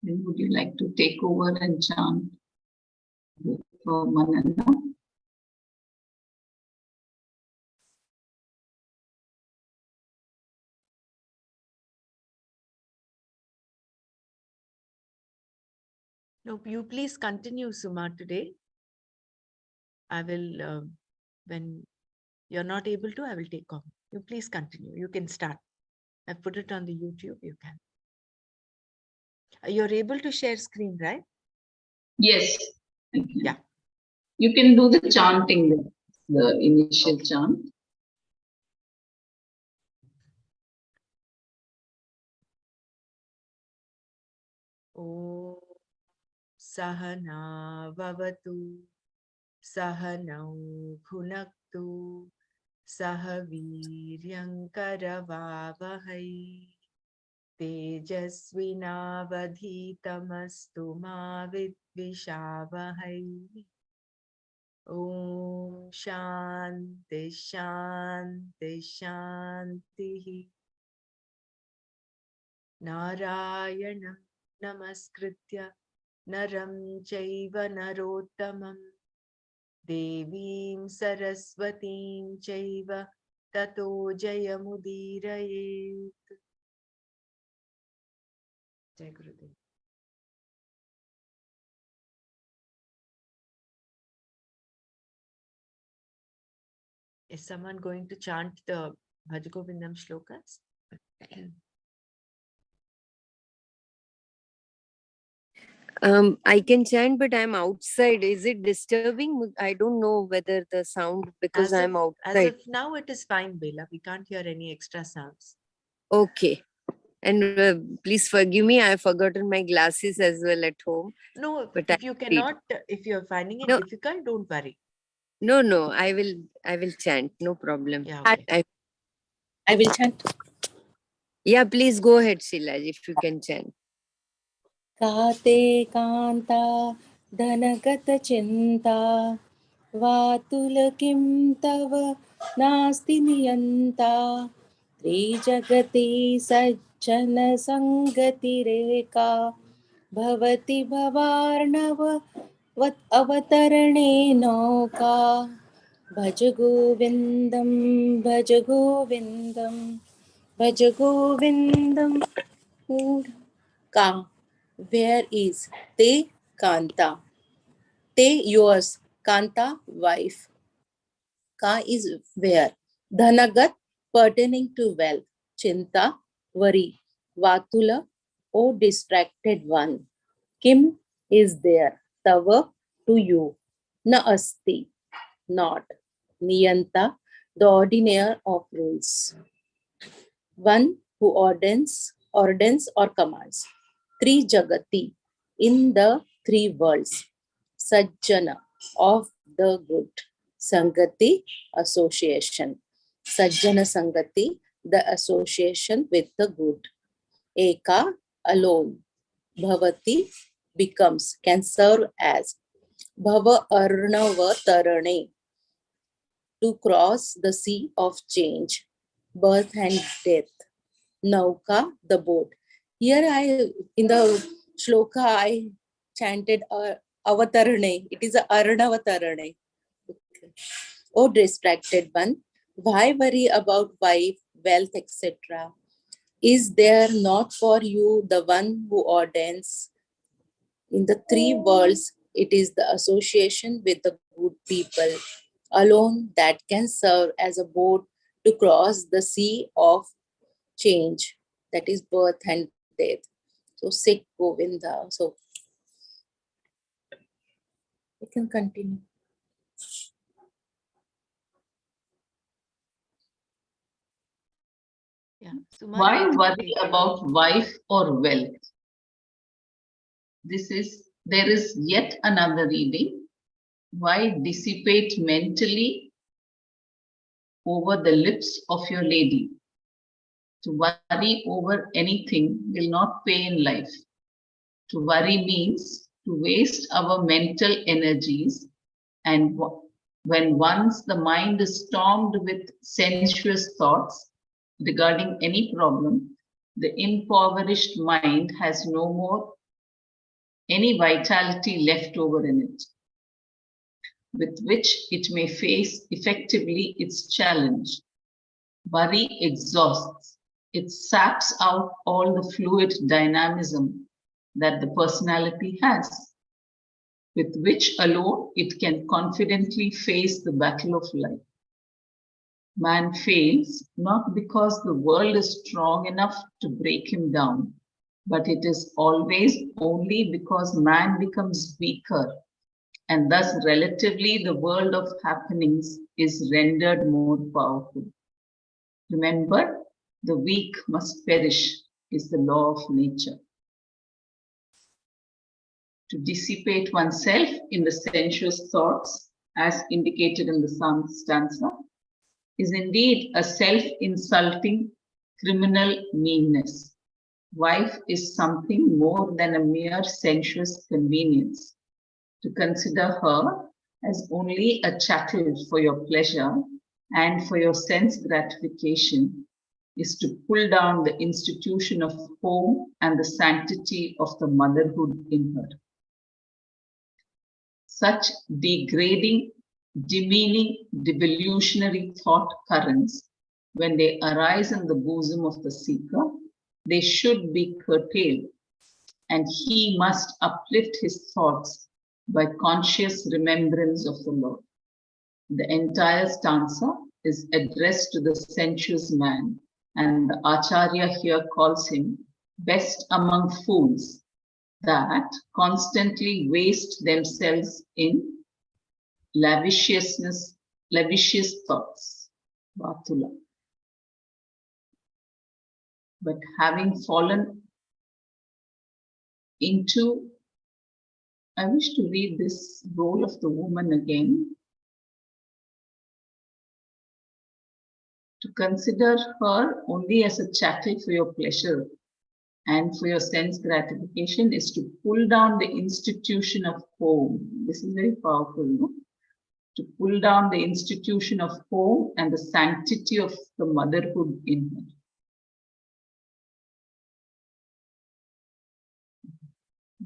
Then would you like to take over and chant for Manana? No, you please continue, Suma, today. I will, when you're not able to, I will take off. You please continue. You can start. I've put it on the YouTube. You can. You're able to share screen, right? Yes. Yeah. You can do the chanting, the initial chant. Om Sahana Vavatu Sahanau Bhunaktu Sahaviryankaravavahai Tejasvinavadhitamastu ma vidvishavahai. Om Shanti Shanti Shanti. Narayanam Namaskritya Naram Chaiva Narottamam Devim Saraswatim Chaiva Tato Jayamudirayet. Jai Gurudev. Is someone going to chant the Bhaja Govindam shlokas? I can chant, but I'm outside. Is it disturbing? I don't know whether the sound, because I'm outside. As of now, it is fine, Bela. We can't hear any extra sounds. Okay. And please forgive me, I've forgotten my glasses as well at home. No, but if you cannot, if you're finding it difficult, don't worry. No, I will chant. No problem. Yeah, okay. I will chant. Yeah, please go ahead, Shilaj, if you can chant. Kate kanta dhanagata chinta vatulakim tava nasti niyanta trijagati sajjana sangati reka bhavati bhavarnava vat avatarane nauka bhaj govindam bhaj govindam bhaj govindam ka. Where is te kanta? Te yours, kanta wife. Ka is where. Dhanagat pertaining to wealth. Chinta worry. Vatula O distracted one. Kim is there. Tava to you. Na asti not. Niyanta the ordinaire of rules. One who ordens or commands. Tri Jagati, in the three worlds. Sajjana, of the good. Sangati, association. Sajjana Sangati, the association with the good. Eka, alone. Bhavati, becomes, can serve as. Bhava Arnava Tarane, to cross the sea of change. Birth and death. Nauka, the boat. Here in the shloka, I chanted avatarane. It is a arnavatarane. Okay. Oh, distracted one, why worry about wife, wealth, etc.? Is there not for you the one who ordains? In the three worlds, it is the association with the good people alone that can serve as a boat to cross the sea of change, that is birth and death. So Sikh Govinda. So you can continue. Yeah. Why worry about wife or wealth? There is yet another reading. Why dissipate mentally over the lips of your lady? To worry over anything will not pay in life. To worry means to waste our mental energies, and when once the mind is stormed with sensuous thoughts regarding any problem, the impoverished mind has no more any vitality left over in it, with which it may face effectively its challenge. Worry exhausts. It saps out all the fluid dynamism that the personality has, with which alone it can confidently face the battle of life. Man fails not because the world is strong enough to break him down, but it is always only because man becomes weaker, and thus relatively the world of happenings is rendered more powerful. Remember, the weak must perish is the law of nature. To dissipate oneself in the sensuous thoughts, as indicated in the psalm stanza, is indeed a self-insulting criminal meanness. Wife is something more than a mere sensuous convenience. To consider her as only a chattel for your pleasure and for your sense gratification is to pull down the institution of home and the sanctity of the motherhood in her. Such degrading, demeaning, devolutionary thought currents, when they arise in the bosom of the seeker, they should be curtailed, and he must uplift his thoughts by conscious remembrance of the Lord. The entire stanza is addressed to the sensuous man, and the Acharya here calls him best among fools that constantly waste themselves in lavish thoughts. Vatula. But having fallen into, I wish to read this role of the woman again. To consider her only as a chattel for your pleasure and for your sense gratification is to pull down the institution of home. This is very powerful, no? To pull down the institution of home and the sanctity of the motherhood in her.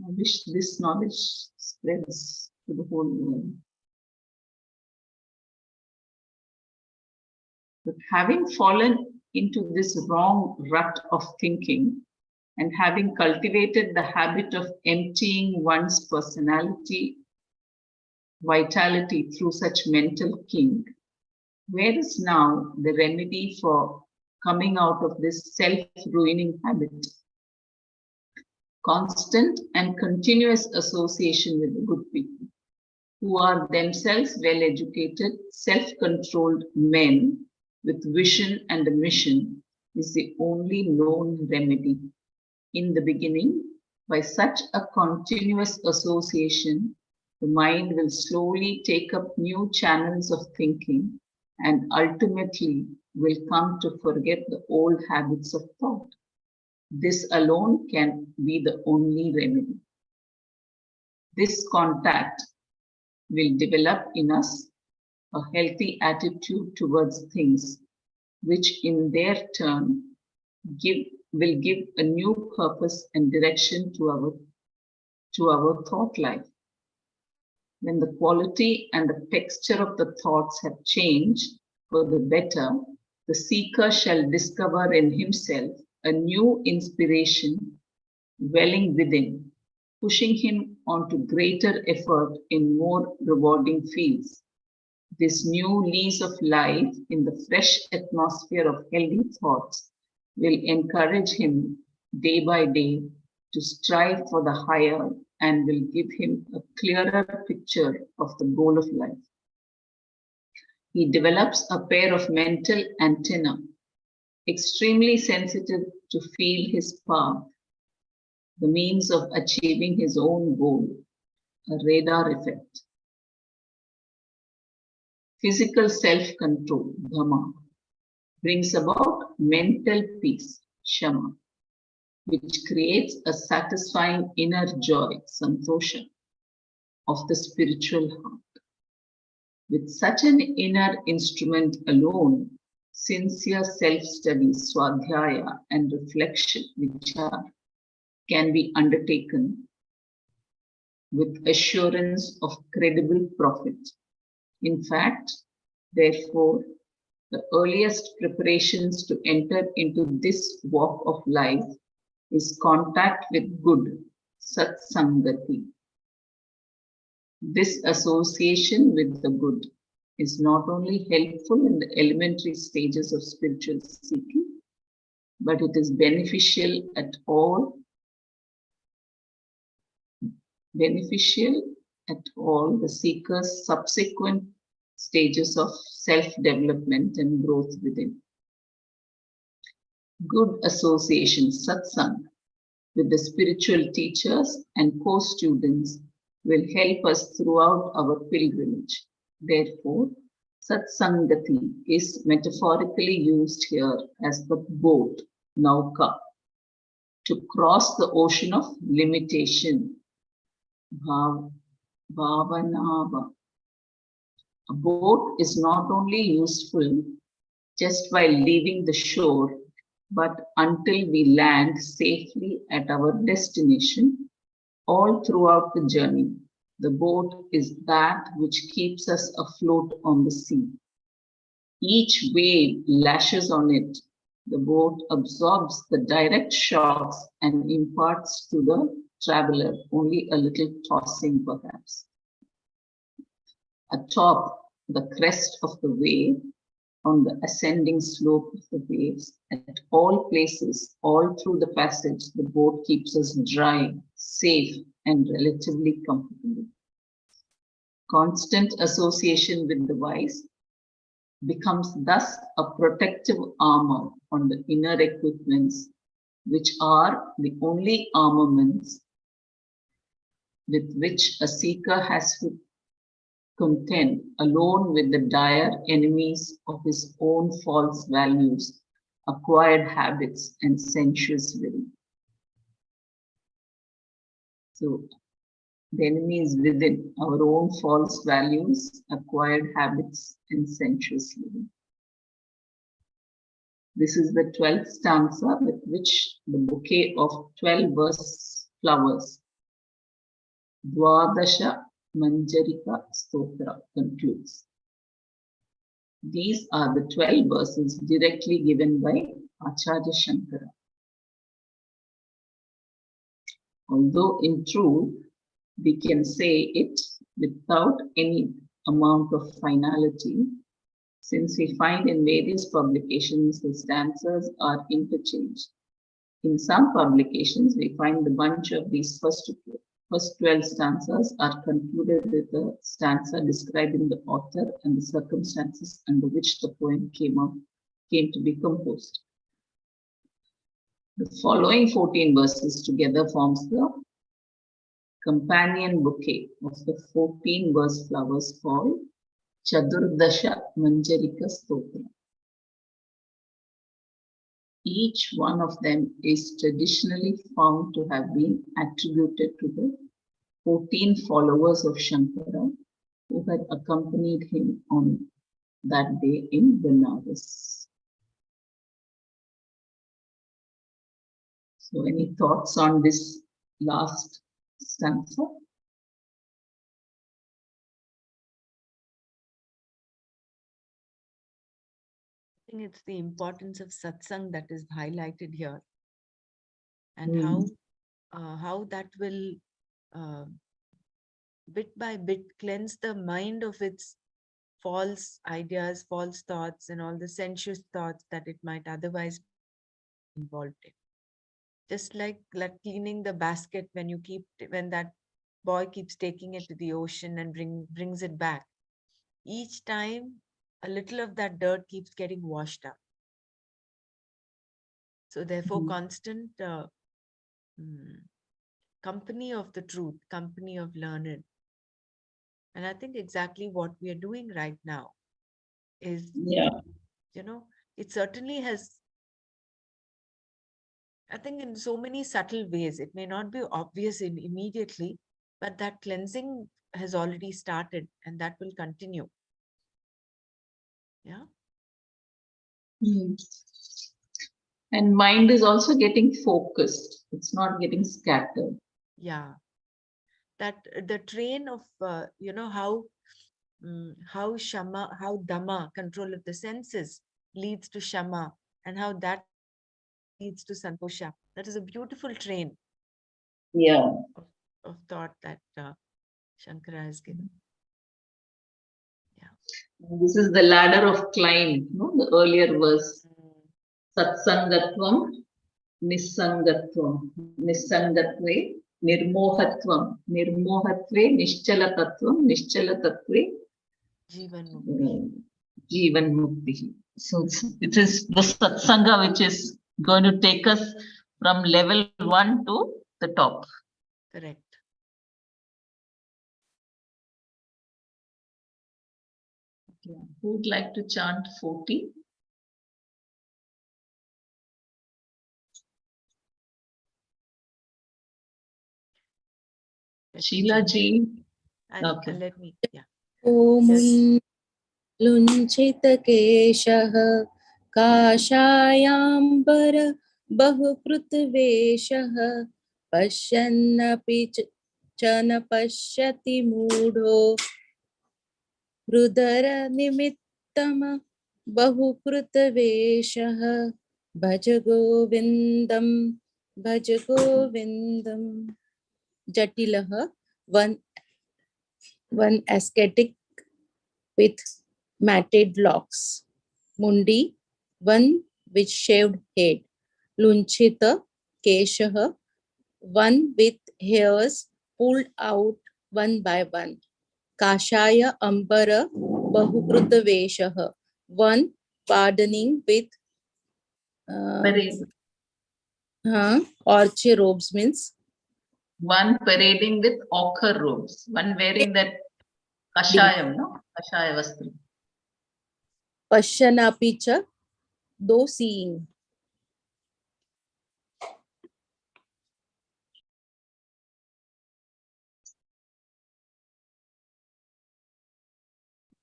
I wish this knowledge spreads to the whole world. But having fallen into this wrong rut of thinking, and having cultivated the habit of emptying one's personality, vitality through such mental kink, where is now the remedy for coming out of this self-ruining habit? Constant and continuous association with the good people, who are themselves well-educated, self-controlled men with vision and a mission, is the only known remedy. In the beginning, by such a continuous association, the mind will slowly take up new channels of thinking and ultimately will come to forget the old habits of thought. This alone can be the only remedy. This contact will develop in us a healthy attitude towards things, which in their turn will give a new purpose and direction to our thought life. When the quality and the texture of the thoughts have changed for the better, the seeker shall discover in himself a new inspiration welling within, pushing him on to greater effort in more rewarding fields. This new lease of life in the fresh atmosphere of healthy thoughts will encourage him day by day to strive for the higher and will give him a clearer picture of the goal of life. He develops a pair of mental antennae, extremely sensitive to feel his path, the means of achieving his own goal, a radar effect. Physical self-control, Dhamma, brings about mental peace, Shama, which creates a satisfying inner joy, Santosha, of the spiritual heart. With such an inner instrument alone, sincere self-study, swadhyaya, and reflection, vichar, can be undertaken, with assurance of credible profit. In fact, therefore, the earliest preparations to enter into this walk of life is contact with good, satsangati. This association with the good is not only helpful in the elementary stages of spiritual seeking, but it is beneficial at all the seeker's subsequent stages of self-development and growth within. Good association, satsang, with the spiritual teachers and co-students will help us throughout our pilgrimage. Therefore, satsangati is metaphorically used here as the boat, nauka, to cross the ocean of limitation, bhavanava. A boat is not only useful just while leaving the shore, but until we land safely at our destination. All throughout the journey, the boat is that which keeps us afloat on the sea. Each wave lashes on it. The boat absorbs the direct shocks and imparts to the traveler only a little tossing, perhaps. Atop the crest of the wave, on the ascending slope of the waves, at all places, all through the passage, the boat keeps us dry, safe, and relatively comfortable. Constant association with the wise becomes thus a protective armor on the inner equipments, which are the only armaments with which a seeker has to contend alone with the dire enemies of his own false values, acquired habits, and sensuous living. So, the enemy is within our own false values, acquired habits, and sensuous living. This is the 12th stanza with which the bouquet of 12 verse flowers, Dwadasha Manjarika Stotra, concludes. These are the 12 verses directly given by Acharya Shankara. Although in truth, we can say it without any amount of finality, since we find in various publications the stanzas are interchanged. In some publications, we find the bunch of these first 12 stanzas are concluded with a stanza describing the author and the circumstances under which the poem came to be composed. The following 14 verses together forms the companion bouquet of the 14 verse flowers called Chadurdasha Manjarika Stotra. Each one of them is traditionally found to have been attributed to the 14 followers of Shankara who had accompanied him on that day in Benares. So, any thoughts on this last stanza? I think it's the importance of satsang that is highlighted here, and how that will bit by bit cleanse the mind of its false ideas, false thoughts, and all the sensuous thoughts that it might otherwise be involved in. Just like cleaning the basket when that boy keeps taking it to the ocean and brings it back. Each time, a little of that dirt keeps getting washed up. So therefore, constant company of the truth, company of learned. And I think exactly what we are doing right now is, it certainly has, I think in so many subtle ways, it may not be obvious immediately, but that cleansing has already started and that will continue. Yeah. And mind is also getting focused. It's not getting scattered. Yeah. that the train of, how shama, how dhamma, control of the senses, leads to shama, and how that leads to santosha. That is a beautiful train Yeah. of thought that Shankara has given. This is the ladder of climb, no? The earlier verse. Satsangatvam, Nissangatvam, Nissangatve, Nirmohatvam, Nirmohatve, Nischalatatvam, Nischalatatve, Jivan Mukti. Jivan Mukti. So it is the Satsanga which is going to take us from level 1 to the top. Correct. Who would like to chant 40? Sheila ji. Okay. And let me, ॐ लुञ्छितकेशः काषायाम्बर बहुकृतवेषः पश्यन्नपि च न पश्यति मूढो रुदरनिमित्तम बहुकृतवेषः भज गोविन्दं भज गोविन्दं जटिलः one ascetic with matted locks. Mundi, one with shaved head. Lunchita, Keshaha, one with hairs pulled out one by one. Kashaya Ambara, Bahukruta Veshaha, one pardoning with orche robes means one parading with ochre robes, one wearing that kashayam, no? Kashaya vastram. Pashyanapi cha, though seeing.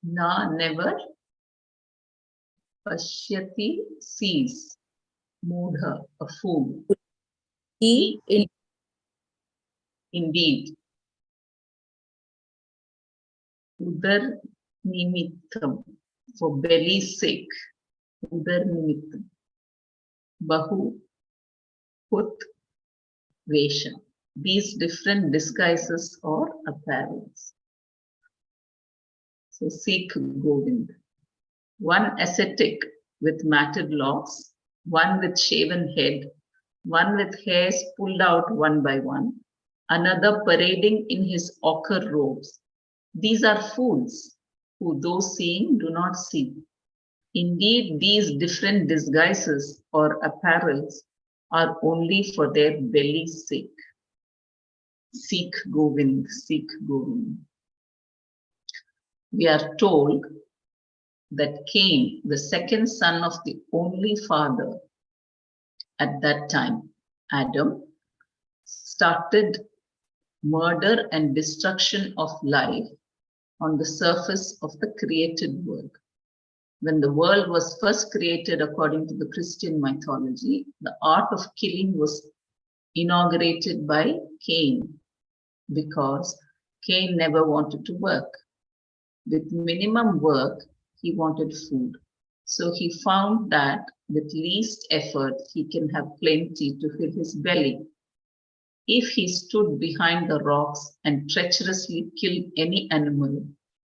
Na, never. Pashyati, sees. Mudha, a fool. He indeed. Udar nimittam, for belly's sake. Udar nimittam. Bahu, put, vesha. These different disguises or apparels. So seek Govind. One ascetic with matted locks, one with shaven head, one with hairs pulled out one by one, another parading in his ochre robes. These are fools who, though seeing, do not see. Indeed, these different disguises or apparels are only for their belly's sake. Seek Govind, seek Govind. We are told that Cain, the second son of the only father at that time, Adam, started murder and destruction of life on the surface of the created world. When the world was first created according to the Christian mythology, the art of killing was inaugurated by Cain because Cain never wanted to work. With minimum work, he wanted food. So he found that with least effort, he can have plenty to fill his belly. If he stood behind the rocks and treacherously killed any animal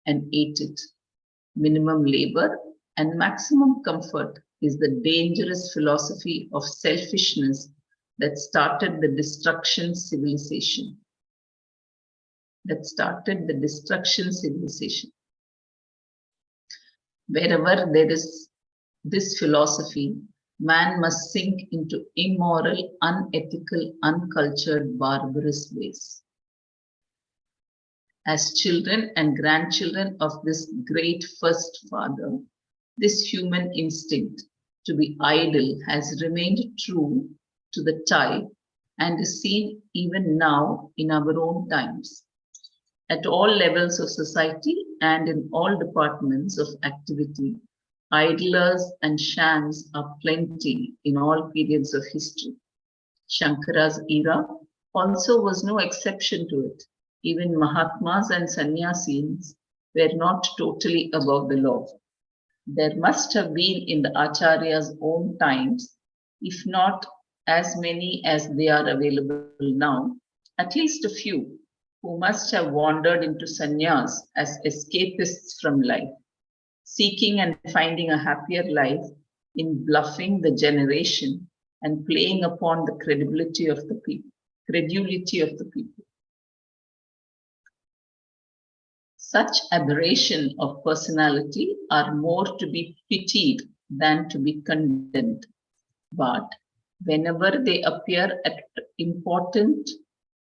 and ate it, minimum labor and maximum comfort is the dangerous philosophy of selfishness that started the destruction civilization. Wherever there is this philosophy, man must sink into immoral, unethical, uncultured, barbarous ways. As children and grandchildren of this great first father, this human instinct to be idle has remained true to the type and is seen even now in our own times. At all levels of society and in all departments of activity, idlers and shams are plenty in all periods of history. Shankara's era also was no exception to it. Even Mahatmas and Sannyasis were not totally above the law. There must have been in the Acharya's own times, if not as many as they are available now, at least a few who must have wandered into sannyas as escapists from life, seeking and finding a happier life in bluffing the generation and playing upon the credulity of the people. Such aberration of personality are more to be pitied than to be condemned. But whenever they appear at important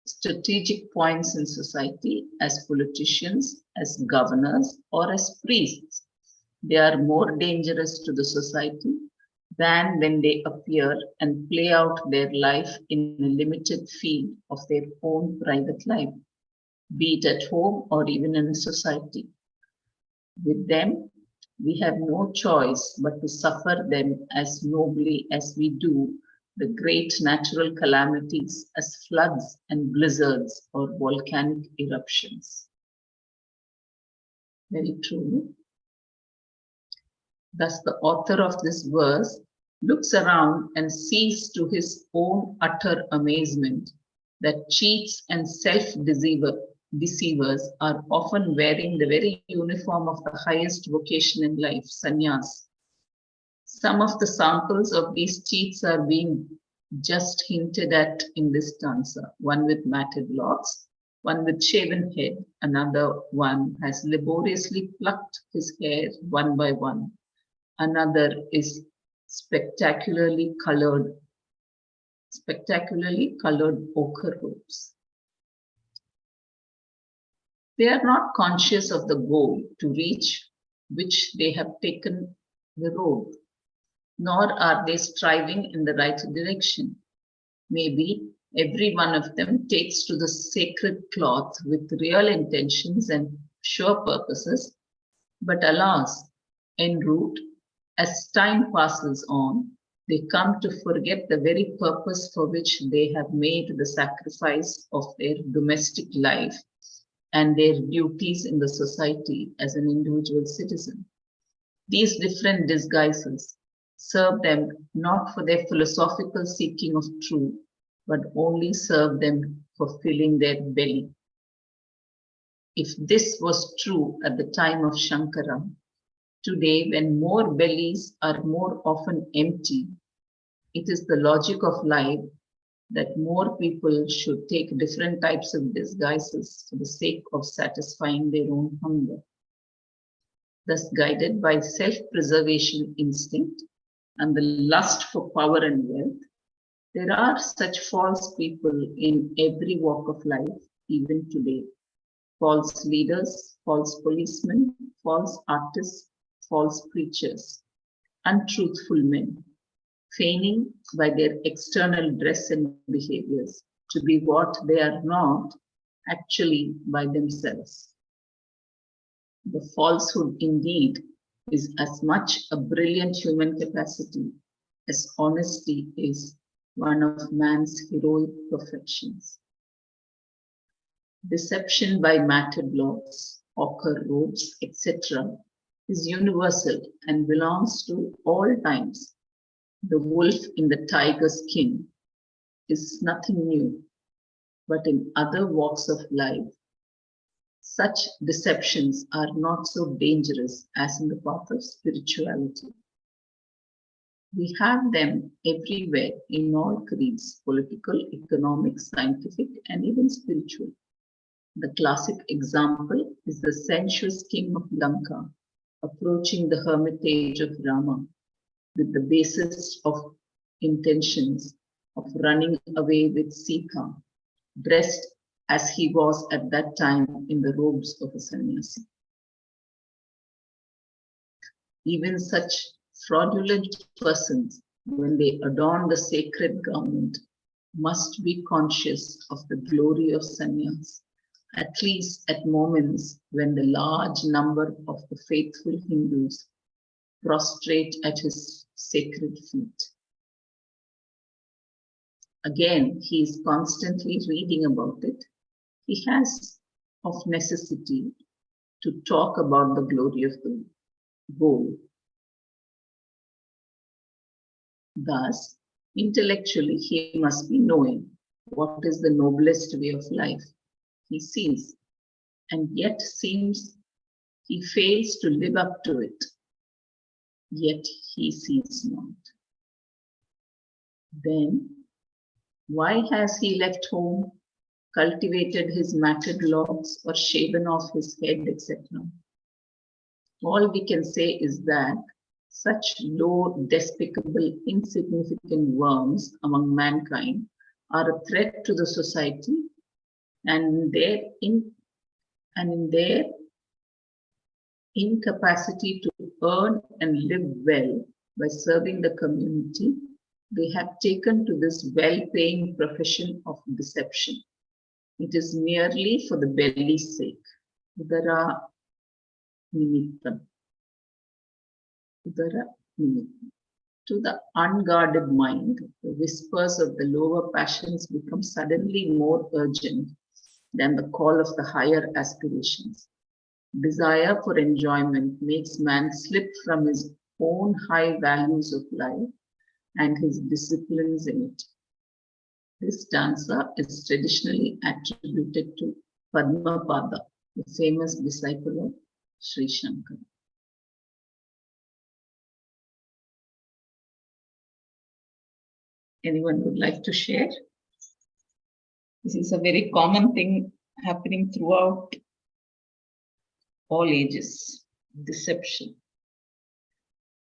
strategic points in society as politicians, as governors, or as priests, they are more dangerous to the society than when they appear and play out their life in a limited field of their own private life, be it at home or even in a society. With them, we have no choice but to suffer them as nobly as we do the great natural calamities as floods and blizzards or volcanic eruptions. Very true. Thus, the author of this verse looks around and sees to his own utter amazement that cheats and self-deceivers are often wearing the very uniform of the highest vocation in life, sannyas. Some of the samples of these cheats are being just hinted at in this stanza. One with matted locks, one with shaven head, another one has laboriously plucked his hair one by one. Another is spectacularly colored ochre robes. They are not conscious of the goal to reach which they have taken the road, nor are they striving in the right direction. Maybe every one of them takes to the sacred cloth with real intentions and sure purposes, but alas, en route, as time passes on, they come to forget the very purpose for which they have made the sacrifice of their domestic life and their duties in the society as an individual citizen. These different disguises serve them not for their philosophical seeking of truth, but only serve them for filling their belly. If this was true at the time of Shankara, today, when more bellies are more often empty, it is the logic of life that more people should take different types of disguises for the sake of satisfying their own hunger. Thus, guided by self-preservation instinct and the lust for power and wealth, there are such false people in every walk of life, even today. False leaders, false policemen, false artists, false preachers, untruthful men, feigning by their external dress and behaviors to be what they are not actually by themselves. The falsehood indeed is as much a brilliant human capacity as honesty is one of man's heroic perfections. Deception by matted locks, ochre robes, etc. is universal and belongs to all times. The wolf in the tiger's skin is nothing new, but in other walks of life, such deceptions are not so dangerous as in the path of spirituality. We have them everywhere in all creeds, political, economic, scientific, and even spiritual. The classic example is the sensuous king of Lanka approaching the hermitage of Rama with the basest of intentions of running away with Sita, dressed as he was at that time in the robes of a sannyasi. Even such fraudulent persons, when they adorn the sacred garment, must be conscious of the glory of sannyas, at least at moments when the large number of the faithful Hindus prostrate at his sacred feet. Again, he is constantly reading about it. He has of necessity to talk about the glory of the whole. Thus, intellectually, he must be knowing what is the noblest way of life he sees, and yet seems he fails to live up to it, yet he sees not. Then, why has he left home, cultivated his matted locks, or shaven off his head, etc.? All we can say is that such low, despicable, insignificant worms among mankind are a threat to the society, and in their incapacity to earn and live well by serving the community, they have taken to this well-paying profession of deception. It is merely for the belly's sake. Udara nimittam. Udara nimittam. To the unguarded mind, the whispers of the lower passions become suddenly more urgent than the call of the higher aspirations. Desire for enjoyment makes man slip from his own high values of life and his disciplines in it. This stanza is traditionally attributed to Padmapada, the famous disciple of Sri Shankara. Anyone would like to share? This is a very common thing happening throughout all ages, deception,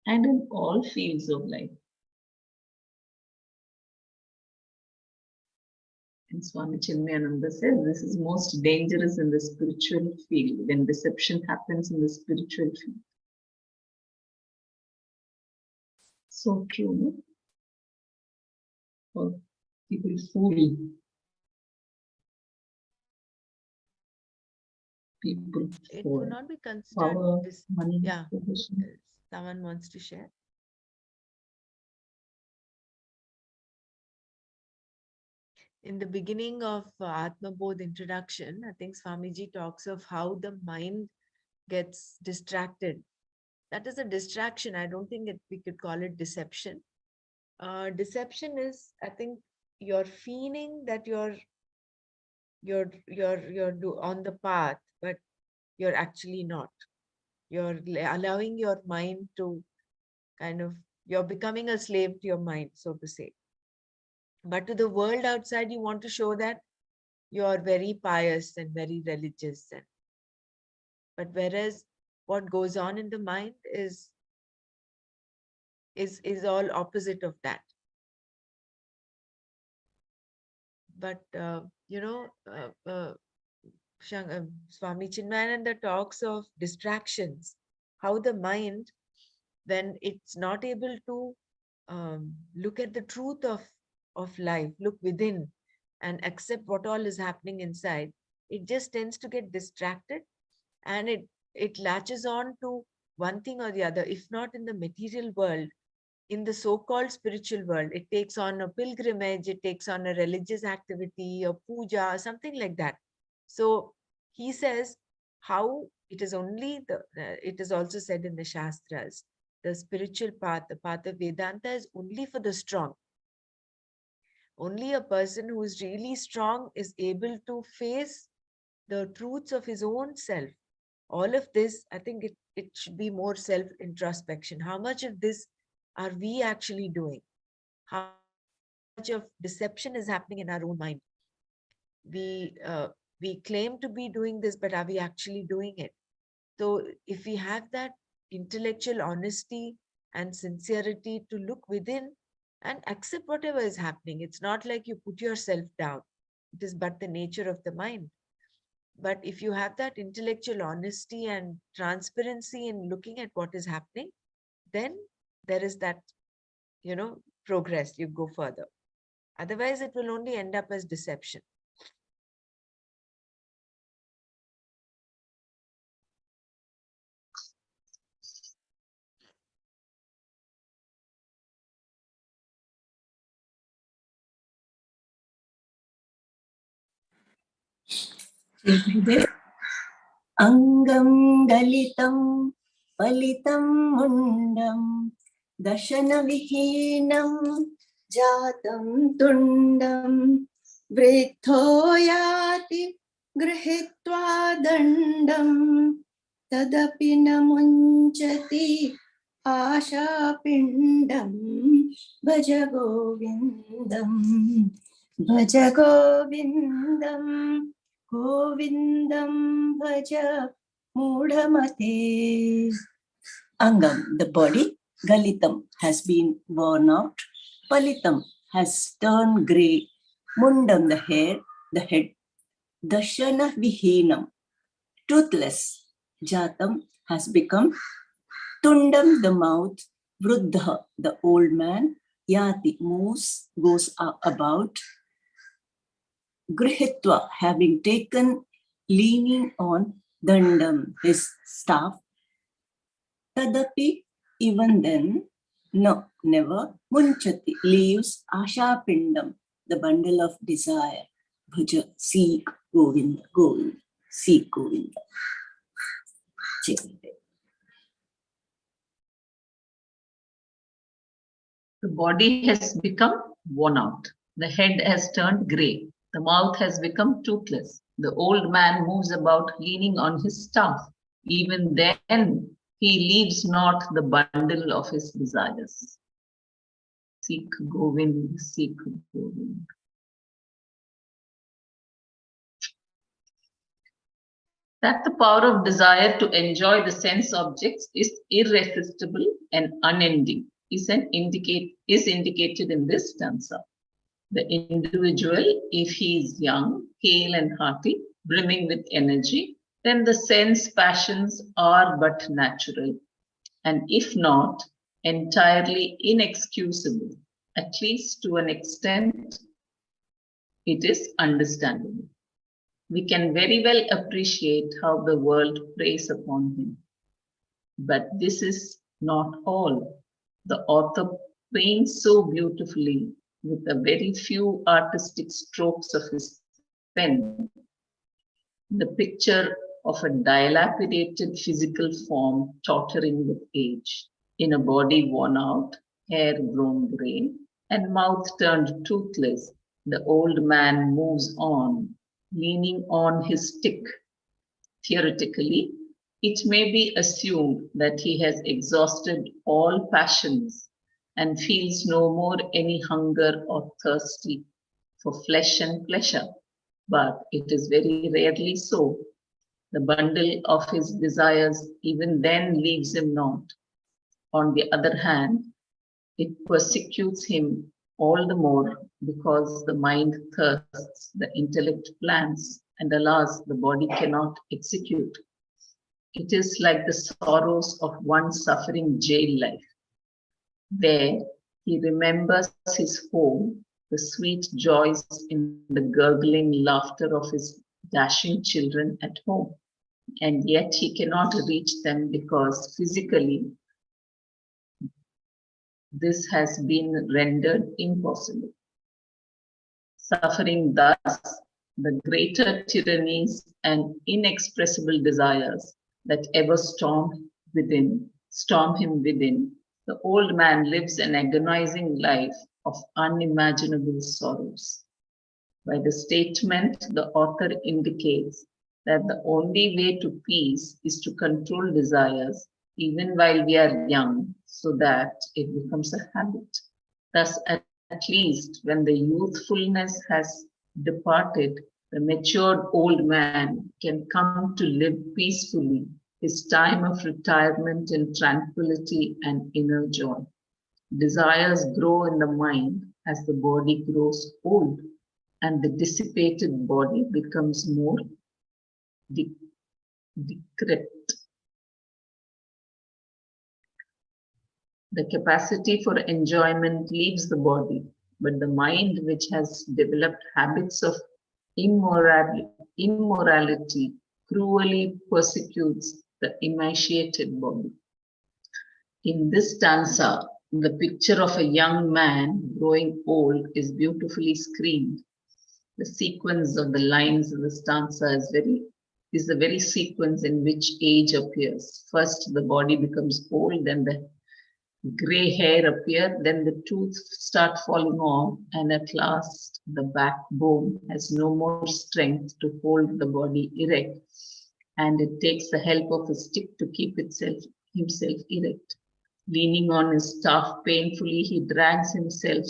and in all fields of life. And Swami Chinmayananda says this is most dangerous in the spiritual field, when deception happens in the spiritual field. So true, no? Or people fool people It for would not be considered power, this. money, Yeah, position. someone wants to share. In the beginning of Atma Bodh introduction, I think Swamiji talks of how the mind gets distracted. That is a distraction. I don't think we could call it deception. Deception is, I think, you're feeling that you're on the path, but you're actually not. You're allowing your mind to you're becoming a slave to your mind, so to say. But to the world outside, you want to show that you are very pious and very religious. But whereas what goes on in the mind is all opposite of that. But Swami Chinmayananda talks of distractions, how the mind, when it's not able to look at the truth of life, look within and accept what all is happening inside, it just tends to get distracted, and it latches on to one thing or the other. If not in the material world, in the so-called spiritual world, it takes on a pilgrimage, it takes on a religious activity, a puja, something like that. So he says how it is only it is also said in the Shastras, the spiritual path, the path of Vedanta is only for the strong. Only a person who is really strong is able to face the truths of his own self. All of this, I think it should be more self-introspection. How much of this are we actually doing? How much of deception is happening in our own mind? We claim to be doing this, but are we actually doing it? So if we have that intellectual honesty and sincerity to look within and accept whatever is happening, it's not like you put yourself down. It is but the nature of the mind. But if you have that intellectual honesty and transparency in looking at what is happening, then there is that, progress, you go further. Otherwise, it will only end up as deception. Angam galitam palitam mundam dashana vihinam jatam tundam vritho yati grihitva dandam tadapi na munchati आशापिण्डं भज गोविन्दं भज गोविन्दं गोविन्दं भज मूढमते. Angam, the body, Galitam, has been worn out, Palitam has turned grey, Mundam, the head, Dashana Vihinam, toothless, Jatam has become, Tundam, the mouth, Vruddha, the old man, Yati, moves, goes about, Grihitva, having taken, leaning on, Dandam, his staff, Tadapi, even then, no, never, Munchati, leaves, Asha Pindam, the bundle of desire, Bhaja, seek Govinda, Govinda, seek Govinda. The body has become worn out. The head has turned grey. The mouth has become toothless. The old man moves about leaning on his staff. Even then, he leaves not the bundle of his desires. Seek Govind, seek Govind. That the power of desire to enjoy the sense objects is irresistible and unending is indicated in this stanza. The individual, if he is young, hale and hearty, brimming with energy, then the sense passions are but natural, and if not, entirely inexcusable, at least to an extent, it is understandable. We can very well appreciate how the world preys upon him. But this is not all. The author paints so beautifully with a very few artistic strokes of his pen the picture of a dilapidated physical form tottering with age, in a body worn out, hair grown grey, and mouth turned toothless. The old man moves on, leaning on his stick. Theoretically, it may be assumed that he has exhausted all passions and feels no more any hunger or thirsty for flesh and pleasure, but it is very rarely so. The bundle of his desires even then leaves him not. On the other hand, it persecutes him all the more because the mind thirsts, the intellect plans, and alas, the body cannot execute. It is like the sorrows of one suffering jail life, where he remembers his home, the sweet joys in the gurgling laughter of his dashing children at home, and yet he cannot reach them because physically this has been rendered impossible. Suffering thus the greater tyrannies and inexpressible desires that ever storm him within, the old man lives an agonizing life of unimaginable sorrows. By the statement, the author indicates that the only way to peace is to control desires even while we are young, so that it becomes a habit. Thus, at least when the youthfulness has departed, the matured old man can come to live peacefully his time of retirement in tranquility and inner joy. Desires grow in the mind as the body grows old, and the dissipated body becomes more decrepit. The capacity for enjoyment leaves the body, but the mind, which has developed habits of immorality, cruelly persecutes the emaciated body. In this stanza, the picture of a young man growing old is beautifully screened. The sequence of the lines of the stanza is very is the very sequence in which age appears. First, the body becomes old, then the gray hair appear, then the tooth start falling off, and at last the backbone has no more strength to hold the body erect, and it takes the help of a stick to keep himself erect. Leaning on his staff painfully, he drags himself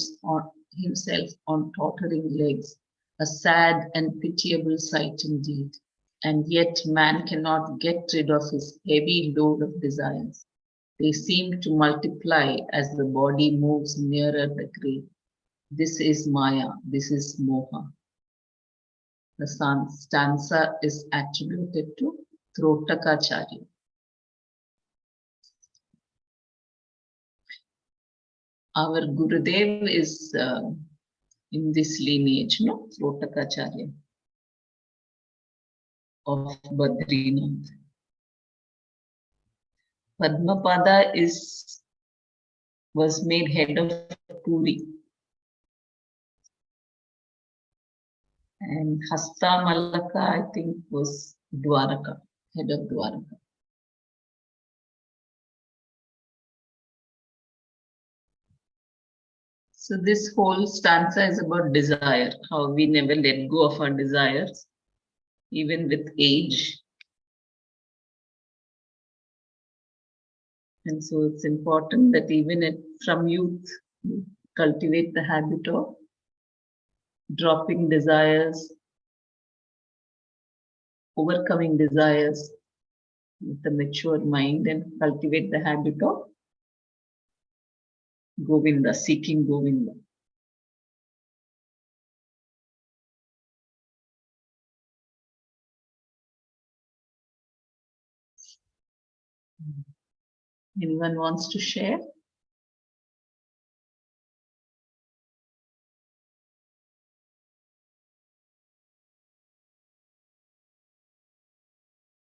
on tottering legs, a sad and pitiable sight indeed. And yet man cannot get rid of his heavy load of desires. They seem to multiply as the body moves nearer the grave. This is Maya, this is Moha. The stanza is attributed to Trotakacharya. Our Gurudev is in this lineage, no? Trotakacharya of Badrinath. Padmapada was made head of Puri. And Hasta Malaka, I think, was Dwaraka, head of Dwaraka. So this whole stanza is about desire, how we never let go of our desires, even with age. And so it's important that even from youth, you cultivate the habit of dropping desires, overcoming desires with a mature mind, and cultivate the habit of Govinda, seeking Govinda. Anyone wants to share?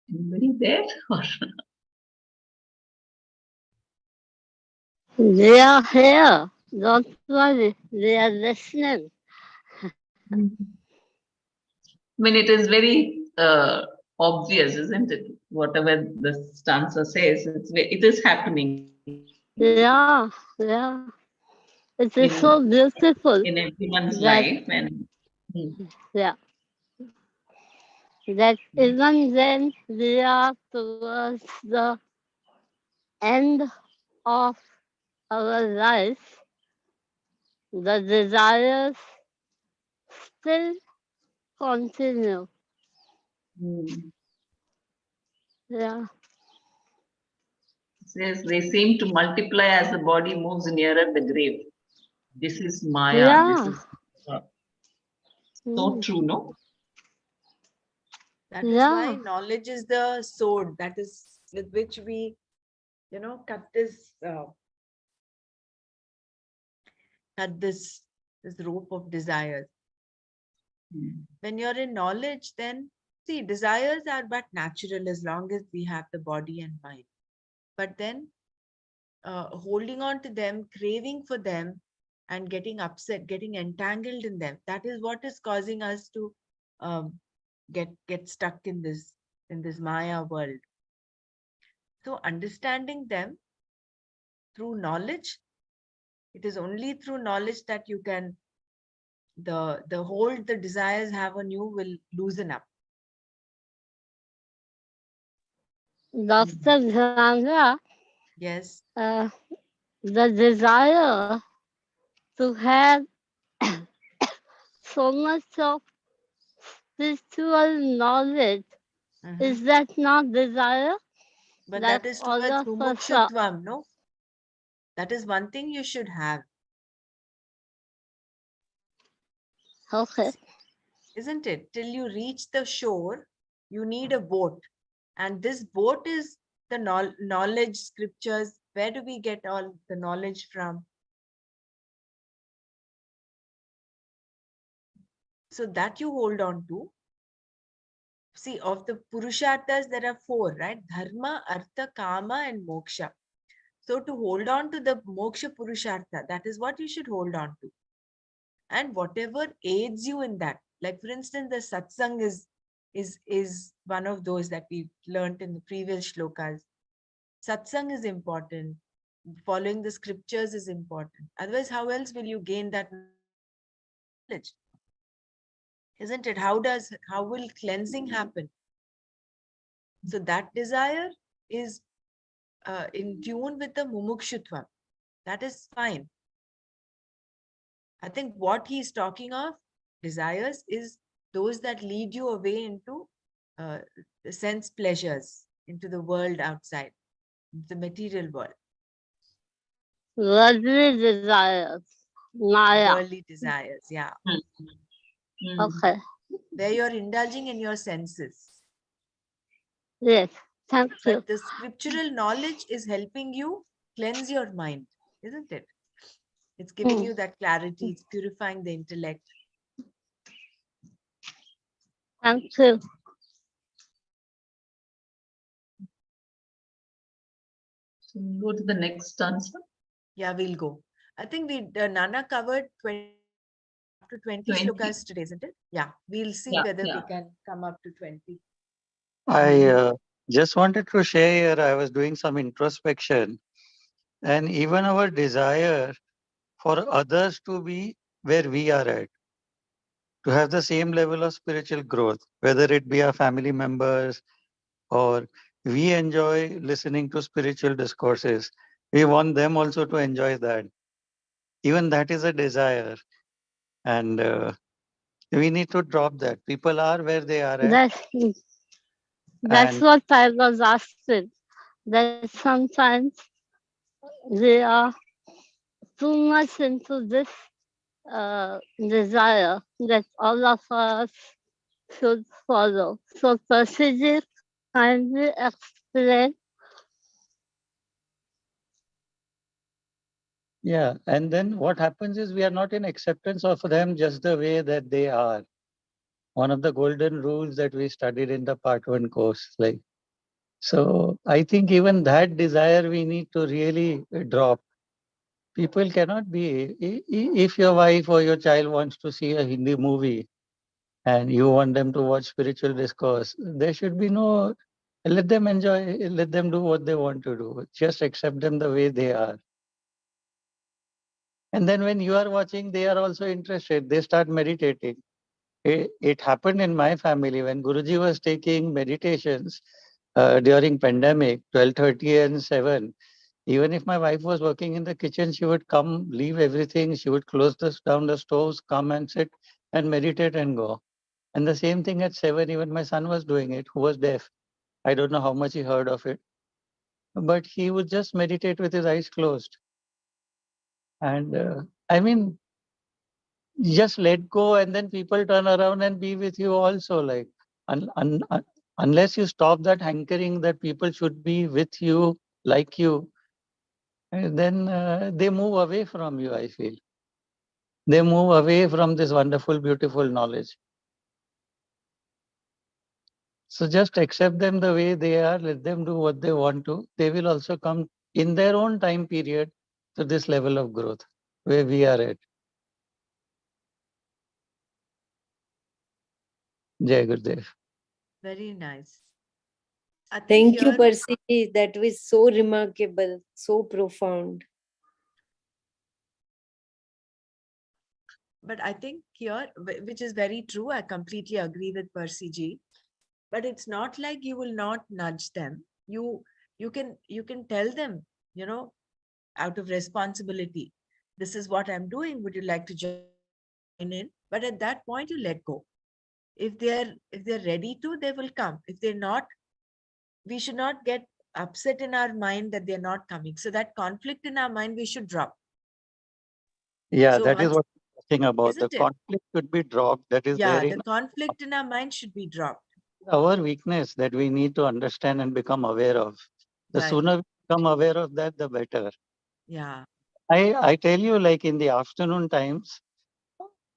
Anybody there? Or They are here. Don't worry. They are listening. I mean, it is very obvious, isn't it? Whatever the stanza says, it is happening. Yeah, yeah. It is so beautiful. In everyone's that, life, and yeah, that even when we are towards the end of our life, the desires still continue. Yeah. says they seem to multiply as the body moves nearer the grave. This is Maya. Yeah. This is so true, no? That is why knowledge is the sword that is with which we, cut this rope of desires. When you're in knowledge, then see, desires are but natural as long as we have the body and mind. But then holding on to them, craving for them, and getting upset, getting entangled in them, that is what is causing us to get stuck in this Maya world. So understanding them through knowledge, it is only through knowledge that you can the hold the desires have on you will loosen up. Dr. Zanga, Yes. the desire to have so much of spiritual knowledge, is that not desire? But that is towards mumukshutvam, no? That is one thing you should have. Okay. Isn't it? Till you reach the shore, you need a boat. And this boat is the knowledge, scriptures. Where do we get all the knowledge from? So that you hold on to. See, of the Purusharthas, there are 4, right? Dharma, Artha, Kama, and Moksha. So to hold on to the Moksha Purushartha, that is what you should hold on to. And whatever aids you in that, like for instance, the satsang is is one of those that we learned in the previous shlokas. Satsang is important. Following the scriptures is important. Otherwise, how else will you gain that knowledge? Isn't it? How will cleansing happen? So that desire is in tune with the mumukshutva. That is fine. I think what he's talking of, desires, is those that lead you away into the sense pleasures, into the world outside, the material world, Worldly desires. Maya. worldly desires. Yeah. Okay. Where you're indulging in your senses. Yes. Thank you. But the scriptural knowledge is helping you cleanse your mind, isn't it? It's giving you that clarity, it's purifying the intellect. Thank you. So go to the next answer. Yeah, we'll go. I think Nana covered 20 to 20 20. shlokas today, isn't it? Yeah, we'll see Yeah, whether yeah. we can come up to 20. I just wanted to share, I was doing some introspection, and even our desire for others to be where we are at, to have the same level of spiritual growth, whether it be our family members or we enjoy listening to spiritual discourses. We want them also to enjoy that. Even that is a desire. And we need to drop that. People are where they are at. That's And what I was asking. That sometimes they are too much into this desire that all of us should follow. So, Percy, kindly explain. yeah, and then what happens is we are not in acceptance of them just the way that they are. One of the golden rules that we studied in the part one course. Like, so I think even that desire we need to really drop. People cannot be, if your wife or your child wants to see a Hindi movie and you want them to watch spiritual discourse, there should be no, let them enjoy, let them do what they want to do. Just accept them the way they are. And then when you are watching, they are also interested. They start meditating. It happened in my family when Guruji was taking meditations during pandemic, 12:30 and 7. Even if my wife was working in the kitchen, she would come, leave everything. She would close down the stoves, come and sit and meditate and go. And the same thing at 7, even my son was doing it, who was deaf. I don't know how much he heard of it, but he would just meditate with his eyes closed. And I mean, just let go and then people turn around and be with you also. Like unless you stop that hankering that people should be with you, like you, then they move away from you, I feel. They move away from this wonderful, beautiful knowledge. So just accept them the way they are, let them do what they want to. They will also come in their own time period to this level of growth where we are at. Jai Gurudev. Very nice. I think Thank you, here, Percy. That was so remarkable, so profound. but I think here, which is very true, I completely agree with Percy ji. But it's not like you will not nudge them. You can tell them, you know, out of responsibility, this is what I'm doing. Would you like to join in? But at that point, you let go. If they're ready to, they will come. If they're not, we should not get upset in our mind that they're not coming. So that conflict in our mind, we should drop. Yeah, So that is once, what I'm talking about. The isn't it? conflict should be dropped. That is there Yeah, in the conflict in our mind should be dropped. our weakness that we need to understand and become aware of. The Right. sooner we become aware of that, the better. Yeah. I tell you, like in the afternoon times,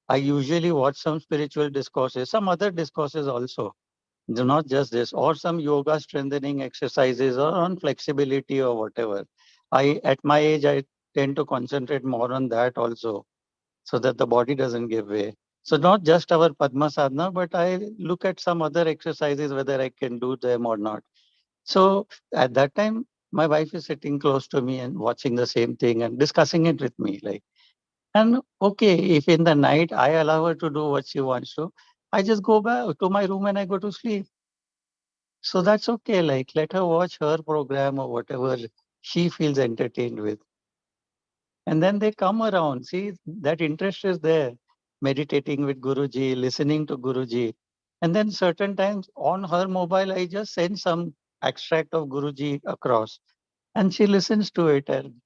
I usually watch some spiritual discourses, some other discourses also. Not just this, or some yoga strengthening exercises or on flexibility or whatever. At my age, I tend to concentrate more on that also so that the body doesn't give way. So not just our Padma Sadhana, but I look at some other exercises, whether I can do them or not. So at that time, my wife is sitting close to me and watching the same thing and discussing it with me. Like, and okay, if in the night I allow her to do what she wants to, I just go back to my room and I go to sleep. So that's okay. Like, let her watch her program or whatever she feels entertained with. And then they come around. See, that interest is there. Meditating with Guruji, listening to Guruji. And then certain times on her mobile, I just send some extract of Guruji across. And she listens to it. And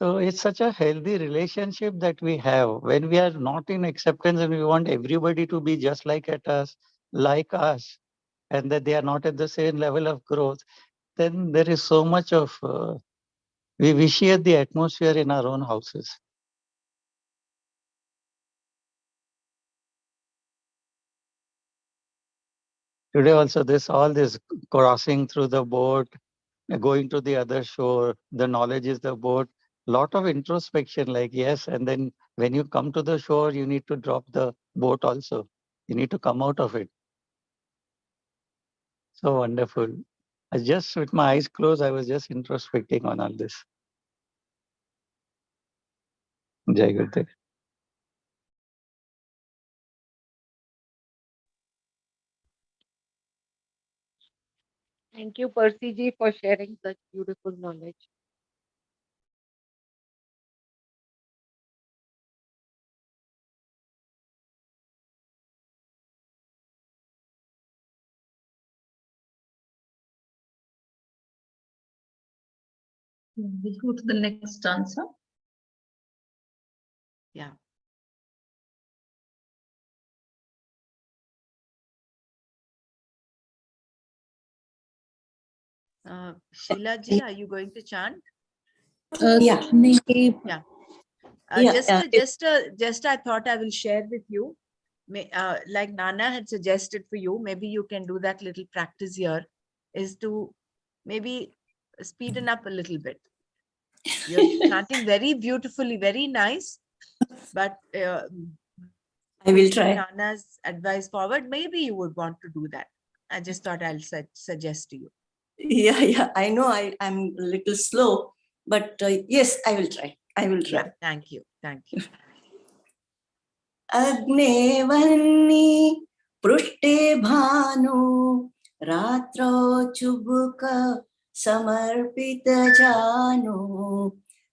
so it's such a healthy relationship that we have. When we are not in acceptance and we want everybody to be just like us, and that they are not at the same level of growth, then there is so much of we vitiate the atmosphere in our own houses. Today also all this crossing through the boat, going to the other shore, the knowledge is the boat, lot of introspection, like yes, and then when you come to the shore, you need to drop the boat also. You need to come out of it. So wonderful. I just with my eyes closed, I was just introspecting on all this. Jai Gurudev. Thank you, Percy ji, for sharing such beautiful knowledge. We go to the next answer. Yeah. Sheila ji, are you going to chant? Yeah. Yeah. Yeah, Just I thought I will share with you. Like Nana had suggested for you, maybe you can do that little practice here, is to maybe speeden up a little bit. You're chanting very beautifully, very nice, but I will try. Nana's advice forward, maybe you would want to do that. I just thought I'll suggest to you. Yeah, I know I'm a little slow, but yes, I will try. I will try. Yeah, thank you. Thank you. अग्नेवन्नी पृष्ठे भानु रात्रौ चुबुक समर्पित जानु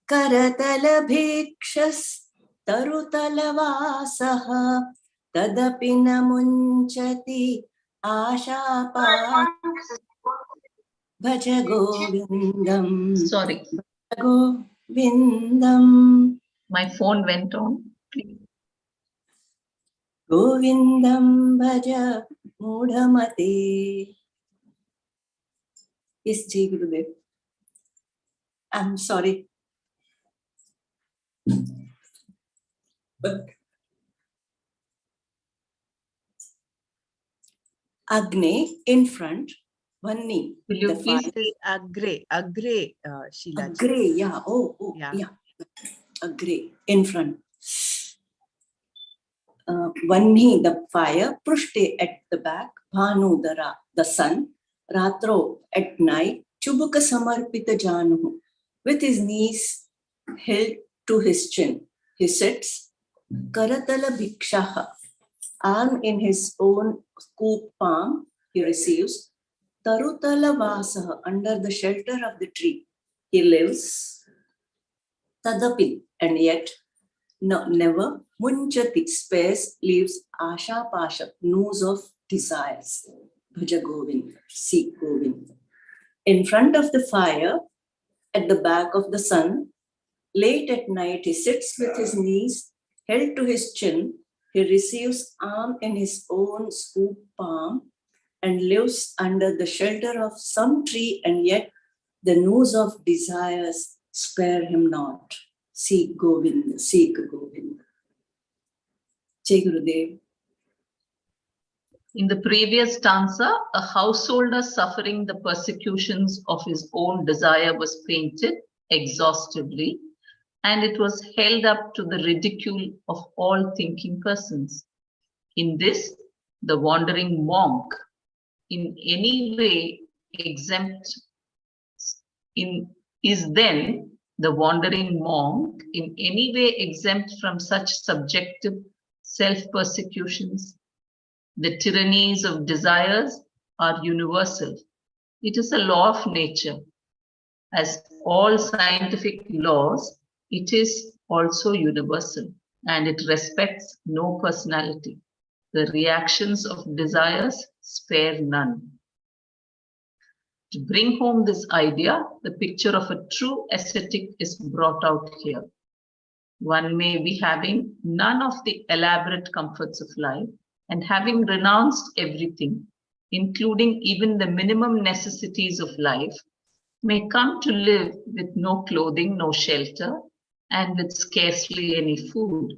करतल भिक्षस्तरुतलवासः तदपि न मुञ्चति आशापा भज गोविन्दम् Sorry, गोविन्दम् my phone went on. Please. गोविन्दं भज मूढमते. Yes, Jai Gurudev. I'm sorry. Agne in front, Vanni. Will you please? It is Agre, Sheila ji. Agre, yeah. Oh, Yeah. yeah. Agre in front. Vanni, the fire. Prushte at the back. Bhanu, the sun. Ratro, at night. Chubuka samarpita janu. With his knees held to his chin. He sits. Karatala bhikshaha. Arm in his own scoop palm, he receives. Tarutala vasaha, under the shelter of the tree, he lives. Tadapi, and yet, no, never. Munchati, spares, leaves. Asha pasha, news of desires. Bhaja Govinda, seek Govinda. In front of the fire, at the back of the sun, late at night, he sits with his knees held to his chin. He receives arm in his own scoop palm and lives under the shelter of some tree, and yet the news of desires spare him not. Seek Govinda, seek Govinda. Jai Gurudev. In the previous stanza, a householder suffering the persecutions of his own desire was painted exhaustively, and it was held up to the ridicule of all thinking persons. In this, the wandering monk in any way exempt is then the wandering monk in any way exempt from such subjective self-persecutions? The tyrannies of desires are universal. It is a law of nature. As all scientific laws, it is also universal, and it respects no personality. The reactions of desires spare none. To bring home this idea, the picture of a true ascetic is brought out here. One may be having none of the elaborate comforts of life and having renounced everything, including even the minimum necessities of life, may come to live with no clothing, no shelter, and with scarcely any food.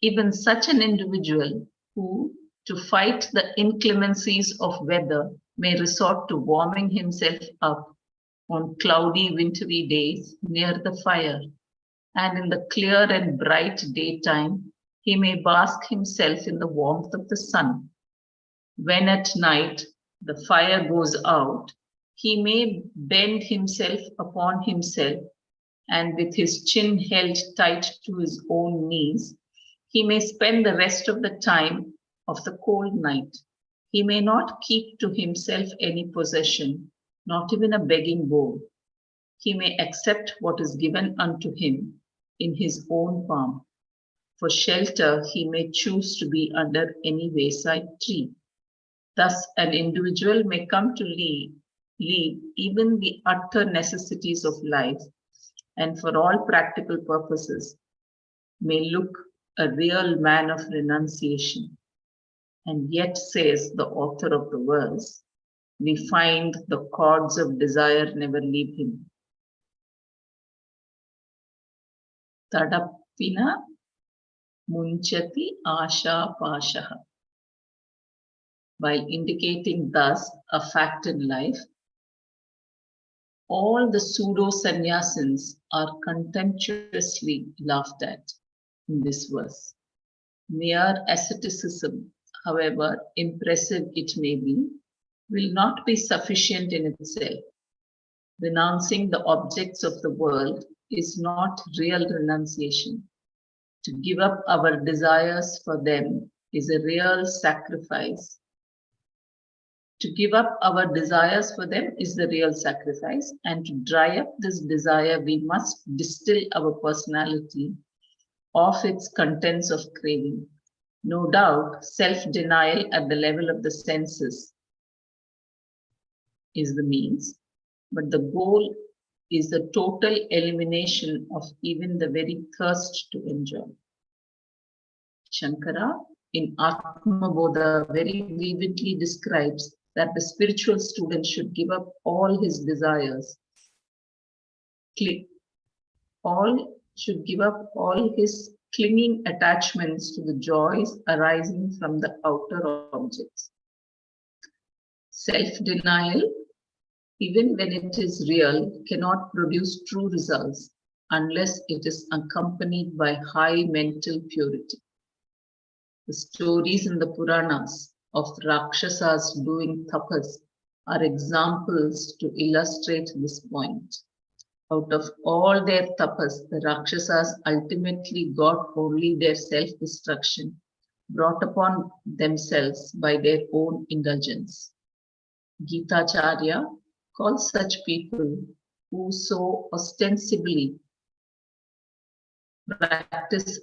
Even such an individual who, to fight the inclemencies of weather, may resort to warming himself up on cloudy wintry days near the fire, and in the clear and bright daytime, he may bask himself in the warmth of the sun. When at night the fire goes out, he may bend himself upon himself, and with his chin held tight to his own knees, he may spend the rest of the time of the cold night. He may not keep to himself any possession, not even a begging bowl. He may accept what is given unto him in his own palm. For shelter, he may choose to be under any wayside tree. Thus, an individual may come to leave even the utter necessities of life, and for all practical purposes, may look a real man of renunciation. And yet, says the author of the verse, we find the cords of desire never leave him. Tadapina munchati asha pashaha. While indicating thus a fact in life, all the pseudo-sannyasins are contemptuously laughed at in this verse. Mere asceticism, however impressive it may be, will not be sufficient in itself. Renouncing the objects of the world is not real renunciation. To give up our desires for them is a real sacrifice. To give up our desires for them is the real sacrifice, and to dry up this desire, we must distill our personality of its contents of craving. No doubt, self-denial at the level of the senses is the means, but the goal is the total elimination of even the very thirst to enjoy. Shankara, in Atma Bodha, very vividly describes that the spiritual student should give up all his desires, should give up all his clinging attachments to the joys arising from the outer objects. Self-denial, even when it is real, cannot produce true results unless it is accompanied by high mental purity. The stories in the Puranas of Rakshasas doing tapas are examples to illustrate this point. Out of all their tapas, the Rakshasas ultimately got only their self-destruction brought upon themselves by their own indulgence. Gitacharya calls such people who so ostensibly practice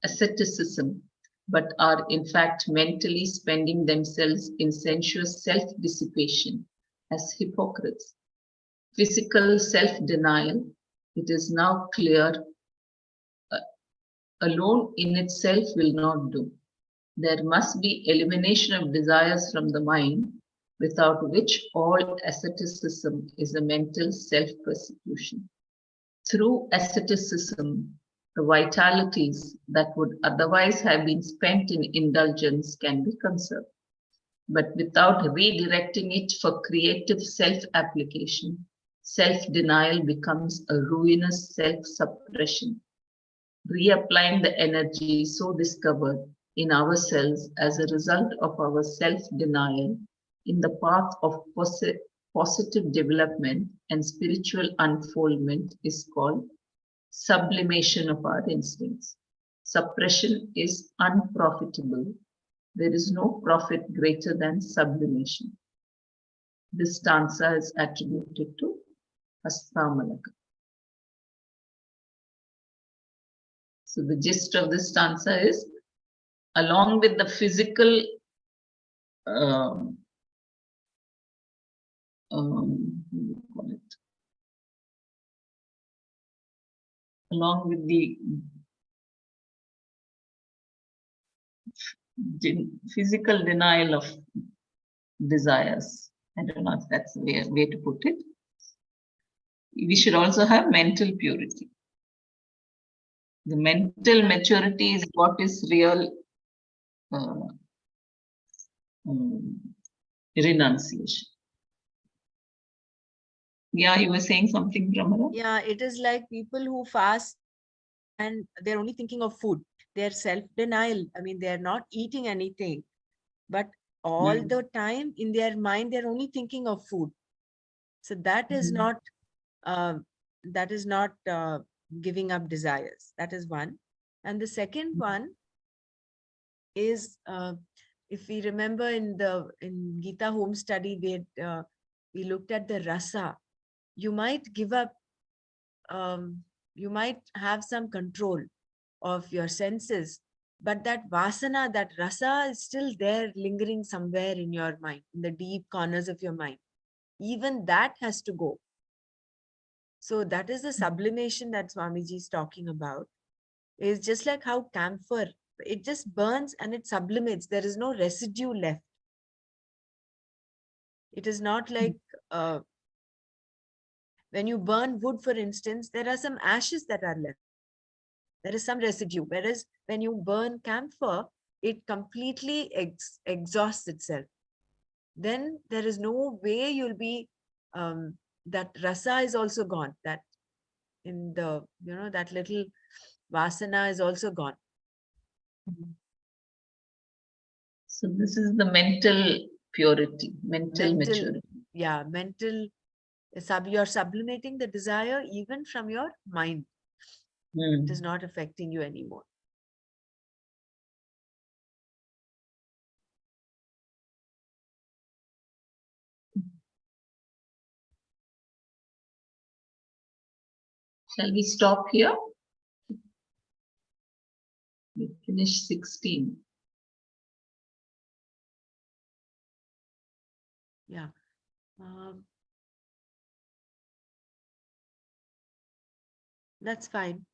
asceticism but are in fact mentally spending themselves in sensuous self-dissipation as hypocrites. Physical self-denial, it is now clear, alone in itself will not do. There must be elimination of desires from the mind, without which all asceticism is a mental self-persecution. Through asceticism, the vitalities that would otherwise have been spent in indulgence can be conserved. But without redirecting it for creative self-application, self-denial becomes a ruinous self-suppression, reapplying the energy so discovered in ourselves as a result of our self-denial in the path of positive development and spiritual unfoldment is called sublimation of our instincts. Suppression is unprofitable. There is no profit greater than sublimation. This stanza is attributed to Hastamalaka. So the gist of this stanza is, along with the physical what do you call it? Along with the physical denial of desires. I don't know if that's the way to put it. We should also have mental purity. The mental maturity is what is real renunciation. Yeah, you were saying something, Pramala? Yeah, it is like people who fast and they're only thinking of food. They're self-denial. I mean, they're not eating anything, but all the time in their mind, they're only thinking of food. So that is not giving up desires. That is one. And the second one is, if we remember in Gita home study, we looked at the rasa. You might give up, you might have some control of your senses, but that vasana, that rasa is still there lingering somewhere in your mind, in the deep corners of your mind. Even that has to go. So that is the sublimation that Swamiji is talking about. It's just like how camphor, it just burns and it sublimates. There is no residue left. It is not like when you burn wood, for instance, there are some ashes that are left. There is some residue. Whereas when you burn camphor, it completely exhausts itself. Then there is no way you'll be, that rasa is also gone. That in the, that little vasana is also gone. So this is the mental purity, mental maturity. Yeah, you're sublimating the desire even from your mind. It is not affecting you anymore. Shall we stop here? We finished 16. Yeah. That's fine.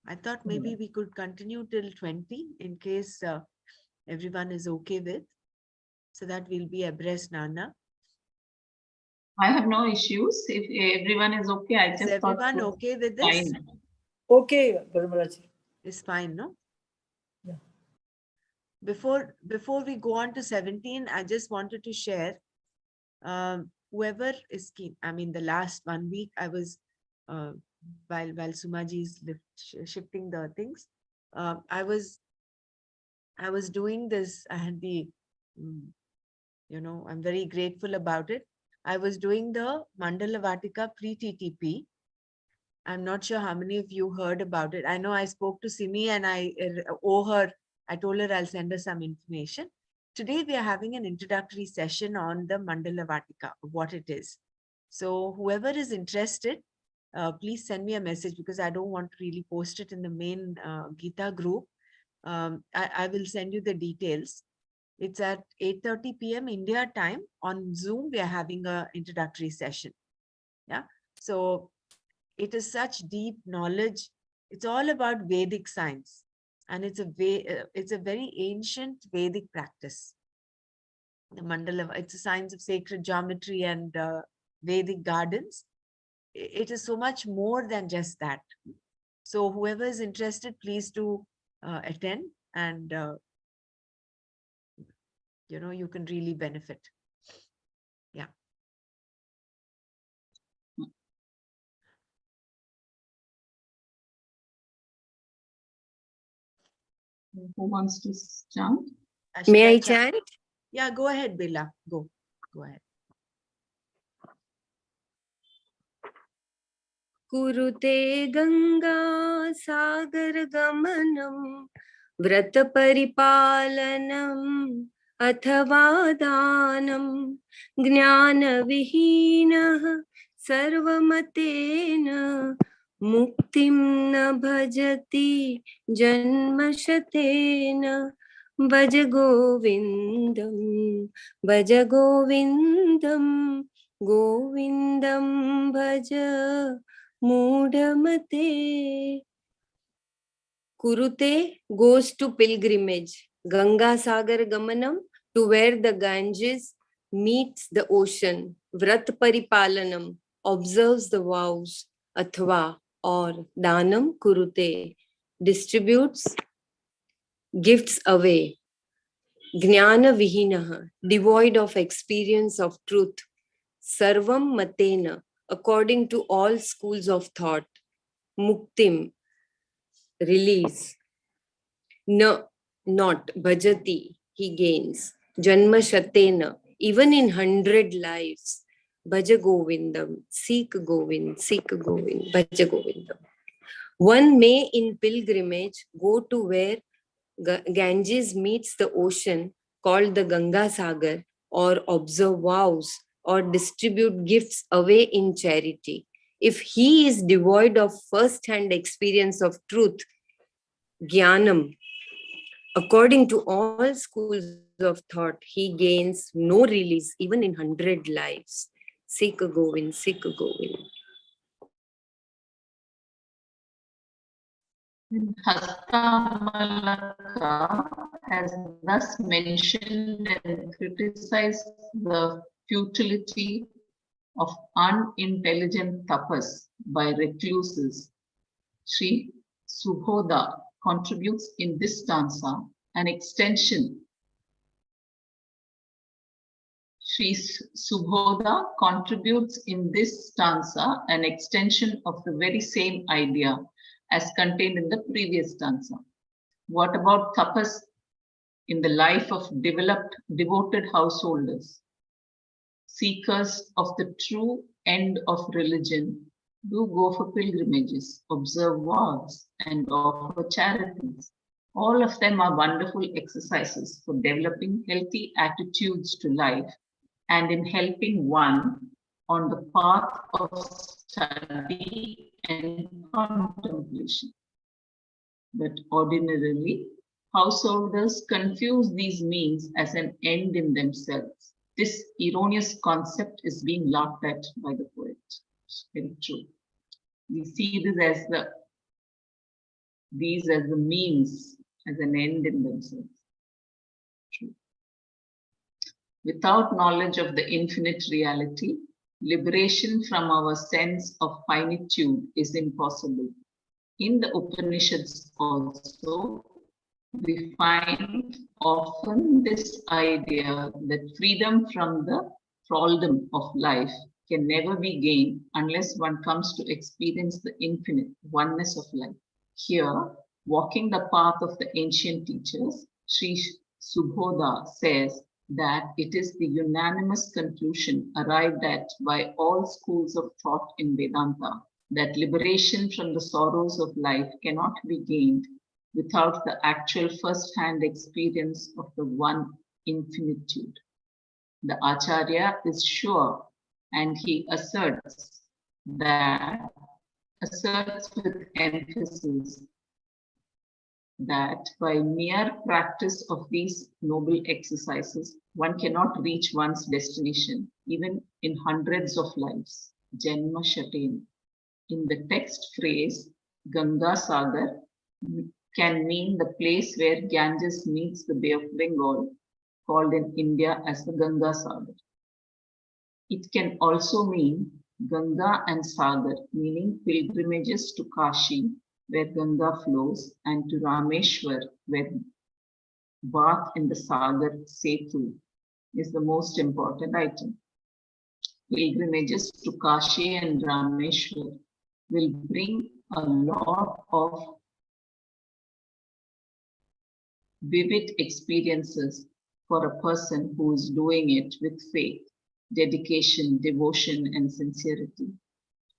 I thought maybe we could continue till 20 in case everyone is okay with, so that we'll be abreast, Nana. I have no issues. If everyone is okay, I just Is everyone thought okay with this? fine. Okay, Parmalaji. It's fine, no? Yeah. Before we go on to 17, I just wanted to share, whoever is keen. I mean, the last 1 week I was, while Sumaji is shifting the things, I was doing this. I had the, I'm very grateful about it. I was doing the Mandala Vatika pre-TTP. I'm not sure how many of you heard about it. I know I spoke to Simi and I owe her. I told her I'll send her some information. Today we are having an introductory session on the Mandala Vatika, what it is. So whoever is interested, please send me a message, because I don't want to really post it in the main Gita group. I will send you the details. It's at 8:30 p.m. India time on Zoom. We are having an introductory session. Yeah. So it is such deep knowledge. It's all about Vedic science, and it's a very ancient Vedic practice. The mandala, it's a science of sacred geometry and Vedic gardens. It is so much more than just that. So whoever is interested, please do attend, and you can really benefit. Yeah. Who wants to chant? May I Ashita chant? chant? Yeah, go ahead, Bella. Go ahead. कुरुते गंगा सागर गमनम व्रत परिपालनम अथवा दानम ज्ञान विहीनः सर्वमतेन मुक्तिं न भजति जन्मशतेन भज गोविंदम गोविंदम भज मूढ़मते. Kurute goes to pilgrimage. Ganga Sagar Gamanam, to where the Ganges meets the ocean. Vrat Paripalanam, observes the vows. Athva, or Danam Kurute, distributes gifts away. Jnana Vihinaha, devoid of experience of truth. Sarvam Matena, according to all schools of thought. Muktim, release. No, not bhajati, he gains. Janma shatena, even in 100 lives. Bhaja govindam, seek Govind, bhaja govindam. One may in pilgrimage go to where Ganges meets the ocean, called the Ganga Sagar, or observe vows, or distribute gifts away in charity. If he is devoid of first-hand experience of truth, jnanam, according to all schools of thought, he gains no release even in 100 lives. Seek Govind, seek Govind. Hastamalaka has thus mentioned and criticized the futility of unintelligent tapas by recluses. Sri Subhoda contributes in this stanza an extension. Sri Subhoda contributes in this stanza an extension of the very same idea as contained in the previous stanza. What about tapas in the life of devoted householders? Seekers of the true end of religion do go for pilgrimages, observe vows, and offer charities. All of them are wonderful exercises for developing healthy attitudes to life and in helping one on the path of study and contemplation. But ordinarily, householders confuse these means as an end in themselves. This erroneous concept is being laughed at by the poet. It's very true. We see these as the means, as an end in themselves. True. Without knowledge of the infinite reality, liberation from our sense of finitude is impossible. In the Upanishads also, we find often this idea that freedom from the thraldom of life can never be gained unless one comes to experience the infinite oneness of life. Here, walking the path of the ancient teachers, Sri Subhoda says that it is the unanimous conclusion arrived at by all schools of thought in Vedanta that liberation from the sorrows of life cannot be gained without the actual first-hand experience of the one infinitude. The Acharya is sure, and he asserts with emphasis that by mere practice of these noble exercises, one cannot reach one's destination, even in hundreds of lives. Janma Shaten. In the text phrase, Ganga Sagar can mean the place where Ganges meets the Bay of Bengal, called in India as the Ganga Sagar. It can also mean Ganga and Sagar, meaning pilgrimages to Kashi, where Ganga flows, and to Rameshwar, where bath in the Sagar Setu is the most important item. Pilgrimages to Kashi and Rameshwar will bring a lot of vivid experiences for a person who is doing it with faith, dedication, devotion, and sincerity,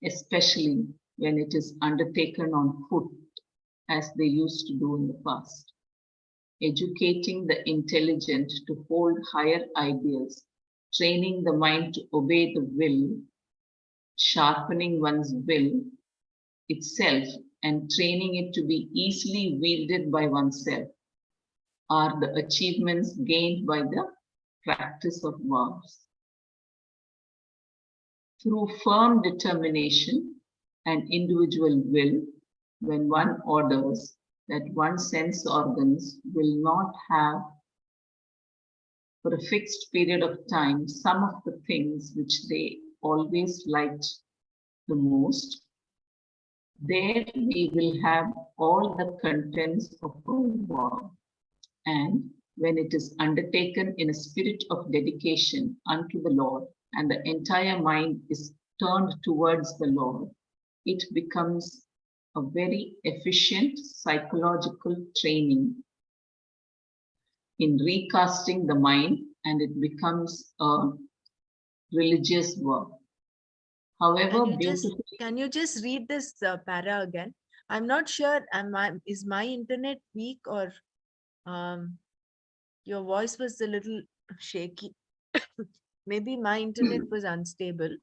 especially when it is undertaken on foot as they used to do in the past. Educating the intelligent to hold higher ideals, training the mind to obey the will, sharpening one's will itself, and training it to be easily wielded by oneself are the achievements gained by the practice of vows. Through firm determination and individual will, when one orders that one's sense organs will not have for a fixed period of time some of the things which they always liked the most, there we will have all the contents of a vow. And when it is undertaken in a spirit of dedication unto the Lord, and the entire mind is turned towards the Lord, it becomes a very efficient psychological training in recasting the mind, and it becomes a religious work. However, Can you just read this para again? I'm not sure. Is my internet weak, or your voice was a little shaky? Maybe my internet was unstable.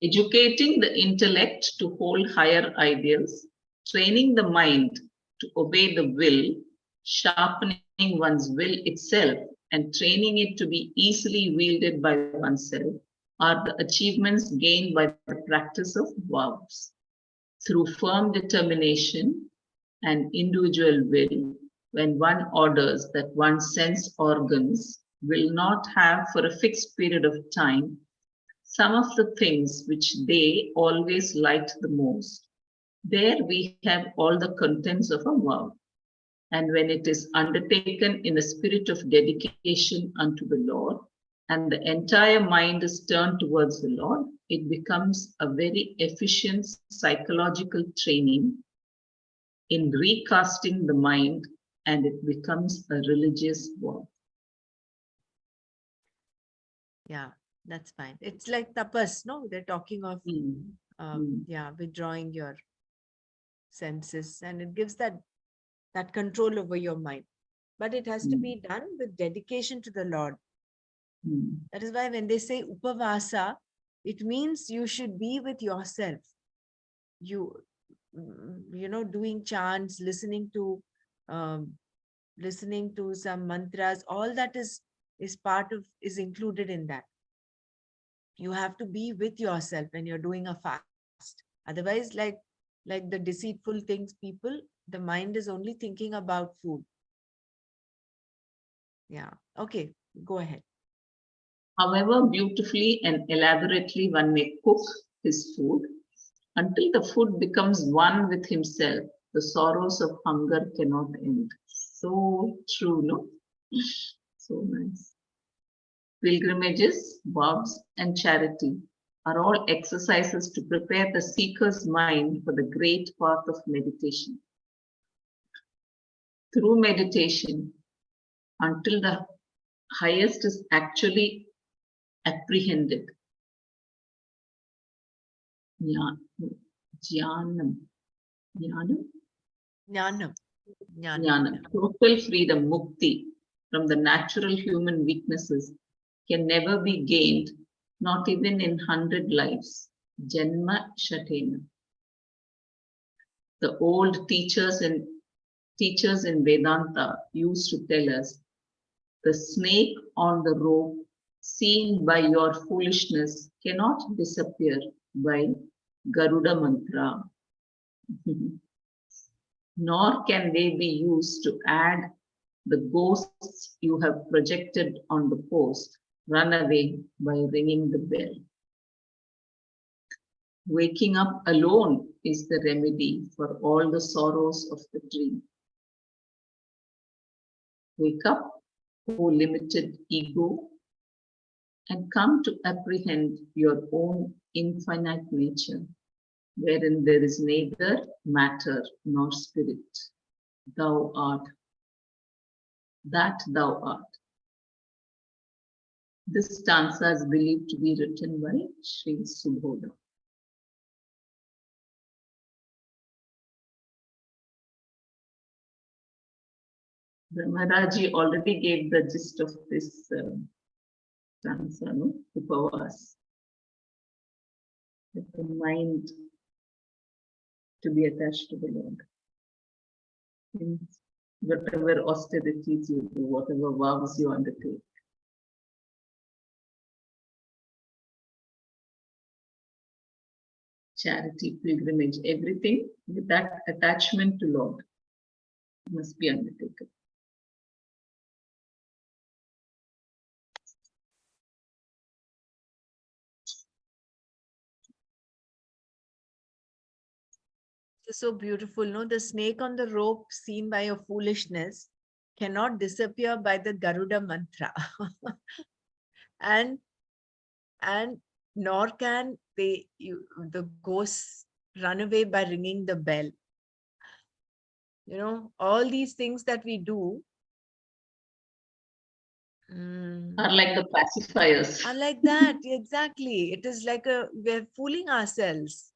Educating the intellect to hold higher ideals, training the mind to obey the will, sharpening one's will itself, and training it to be easily wielded by oneself are the achievements gained by the practice of vows. Through firm determination and individual will, when one orders that one's sense organs will not have for a fixed period of time some of the things which they always liked the most, there we have all the contents of a vow. And when it is undertaken in a spirit of dedication unto the Lord, and the entire mind is turned towards the Lord, it becomes a very efficient psychological training in recasting the mind, and it becomes a religious work. Yeah, that's fine. It's like tapas, no? They're talking of, yeah, withdrawing your senses, and it gives that control over your mind. But it has to be done with dedication to the Lord. That is why when they say upavasa, it means you should be with yourself. You know, doing chants, listening to some mantras, all that is included in that. You have to be with yourself when you're doing a fast. Otherwise, like the deceitful things, people, the mind is only thinking about food. Yeah. Okay, go ahead. However beautifully and elaborately one may cook his food, until the food becomes one with himself, the sorrows of hunger cannot end. So true, no? So nice. Pilgrimages, vows, and charity are all exercises to prepare the seeker's mind for the great path of meditation. Through meditation, until the highest is actually apprehended. Jnanam. Total freedom, mukti, from the natural human weaknesses can never be gained, not even in 100 lives. Janma Shatena. The old teachers in Vedanta used to tell us, the snake on the rope seen by your foolishness cannot disappear by Garuda mantra. Nor can they be used to add the ghosts you have projected on the post run away by ringing the bell. Waking up alone is the remedy for all the sorrows of the dream. Wake up, O limited ego, and come to apprehend your own infinite nature, wherein there is neither matter nor spirit. Thou art that thou art. This stanza is believed to be written by Sri Subodha. Maharaji already gave the gist of this stanza, no? Upavas. With the mind to be attached to the Lord. In whatever austerities you do, whatever vows you undertake. Charity, pilgrimage, everything with that attachment to Lord must be undertaken. So beautiful, no? The snake on the rope seen by your foolishness cannot disappear by the Garuda mantra. and nor can the ghosts run away by ringing the bell. You know, all these things that we do Are like the pacifiers. are like that. Exactly. It is like we're fooling ourselves.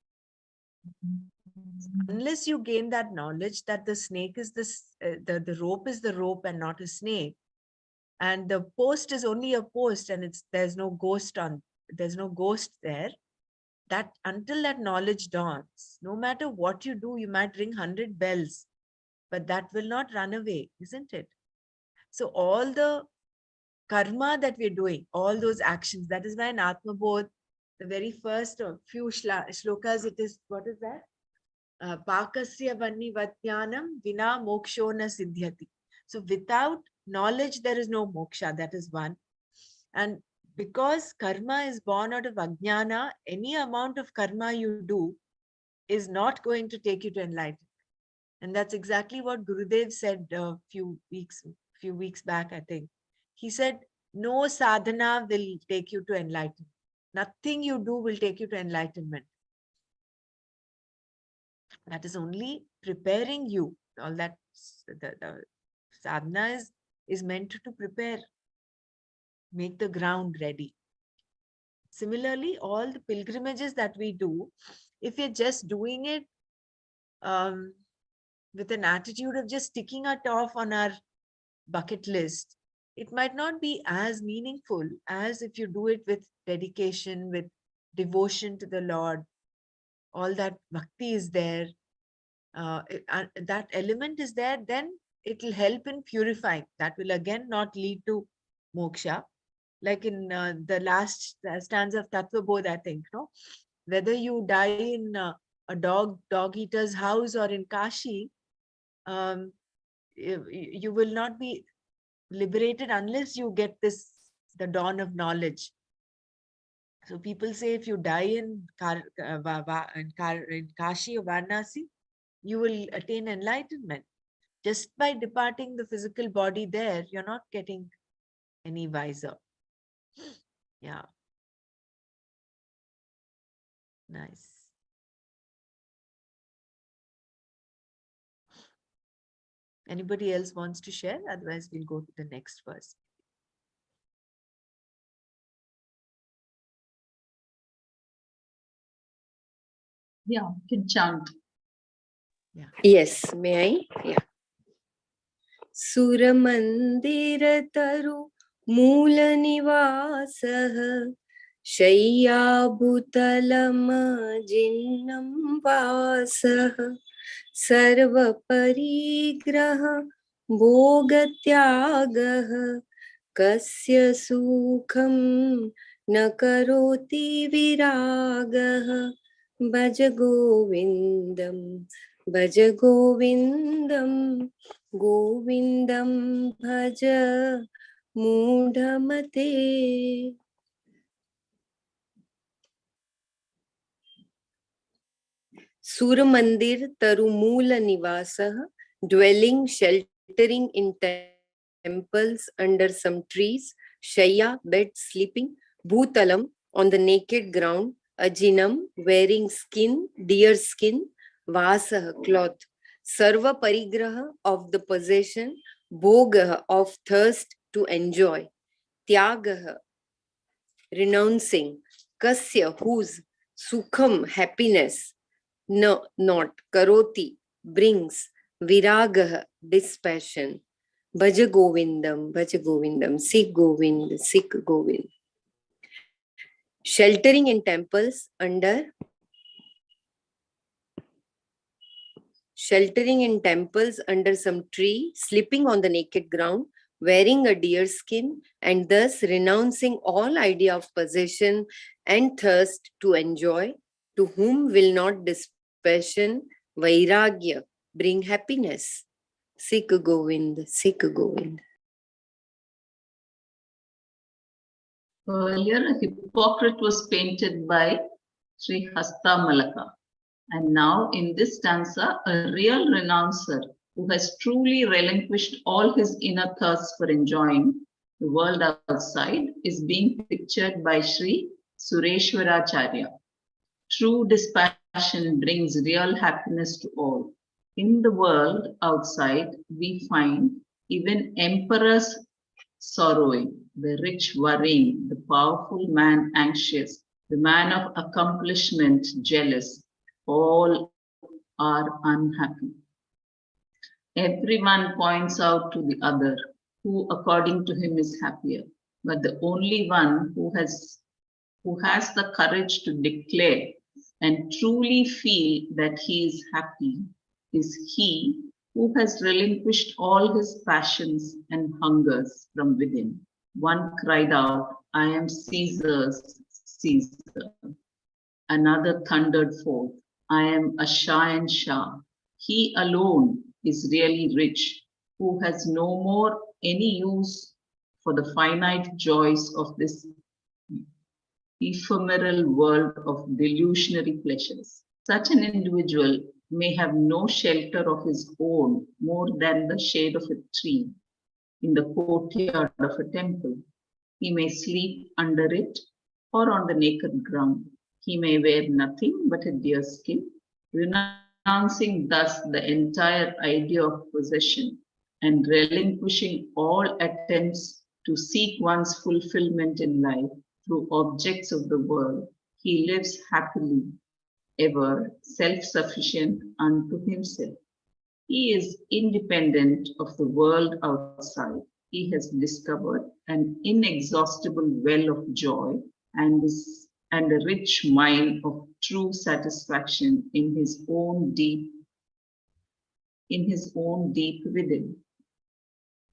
Unless you gain that knowledge that the snake is the rope is the rope and not a snake, and the post is only a post, and there's no ghost there. That until that knowledge dawns, no matter what you do, you might ring 100 bells, but that will not run away, isn't it? So all the karma that we're doing, all those actions, that is why in Atma Bodh, the very first few shlokas, it is, what is that? Pakasya vannivatyanam vina mokshona siddhyati. So without knowledge, there is no moksha. That is one. And because karma is born out of ajnana, any amount of karma you do is not going to take you to enlightenment. And that's exactly what Gurudev said a few weeks back, I think. He said, no sadhana will take you to enlightenment. Nothing you do will take you to enlightenment. That is only preparing you. All that the sadhana is meant to prepare, make the ground ready. Similarly, all the pilgrimages that we do, if you're just doing it with an attitude of just ticking it off on our bucket list, it might not be as meaningful as if you do it with dedication, with devotion to the Lord. All that bhakti is there. That element is there, then it will help in purifying. That will again not lead to moksha. Like in the last stanza of Tattva Bodh, I think, no? Whether you die in a dog eater's house or in Kashi, you will not be liberated unless you get the dawn of knowledge. So people say if you die in Kashi or Varanasi, you will attain enlightenment. Just by departing the physical body there, you're not getting any wiser. Yeah. Nice. Anybody else wants to share? Otherwise, we'll go to the next verse. Yeah, you can chant. Yeah. Yes, may I? Yeah. Suramandir taru moola nivasah शय्याभूतलम जिन्नं वासः सर्वपरिग्रह भोगत्यागः कस्य सुखं न करोति विरागः भज गोविन्दं गोविन्दं भज मूढमते. Suramandir Tarumula Nivasah, dwelling, sheltering in temples under some trees, Shaya, bed, sleeping, Bhutalam, on the naked ground, Ajinam, wearing skin, deer skin, Vasah, cloth, Sarva Parigraha, of the possession, Bhoga of thirst to enjoy, Tyagaha renouncing, Kasya whose, Sukham happiness, no not, Karoti brings, Viragaha dispassion, Bhaja govindam, Sikh Govind, Sikh Govind. Sheltering in temples under some tree, sleeping on the naked ground, wearing a deer skin, and thus renouncing all idea of possession and thirst to enjoy, to whom will not dispassion, vairagya, bring happiness. Sikh Govind, Sikh Govind. Earlier, a hypocrite was painted by Sri Hasta Malaka. And now, in this stanza, a real renouncer who has truly relinquished all his inner thirst for enjoying the world outside is being pictured by Sri Sureshwaracharya. True dispassion brings real happiness to all. In the world outside, we find even emperors sorrowing, the rich worrying, the powerful man anxious, the man of accomplishment jealous. All are unhappy. Everyone points out to the other who, according to him, is happier. But the only one who has the courage to declare and truly feel that he is happy is he who has relinquished all his passions and hungers from within. One cried out, I am Caesar's Caesar. Another thundered forth, I am a Shah and Shah. He alone is really rich, who has no more any use for the finite joys of this ephemeral world of delusionary pleasures. Such an individual may have no shelter of his own more than the shade of a tree in the courtyard of a temple. He may sleep under it or on the naked ground. He may wear nothing but a deer skin, renouncing thus the entire idea of possession and relinquishing all attempts to seek one's fulfillment in life through objects of the world. He lives happily, ever self-sufficient unto himself. He is independent of the world outside. He has discovered an inexhaustible well of joy and a rich mine of true satisfaction in his own deep within.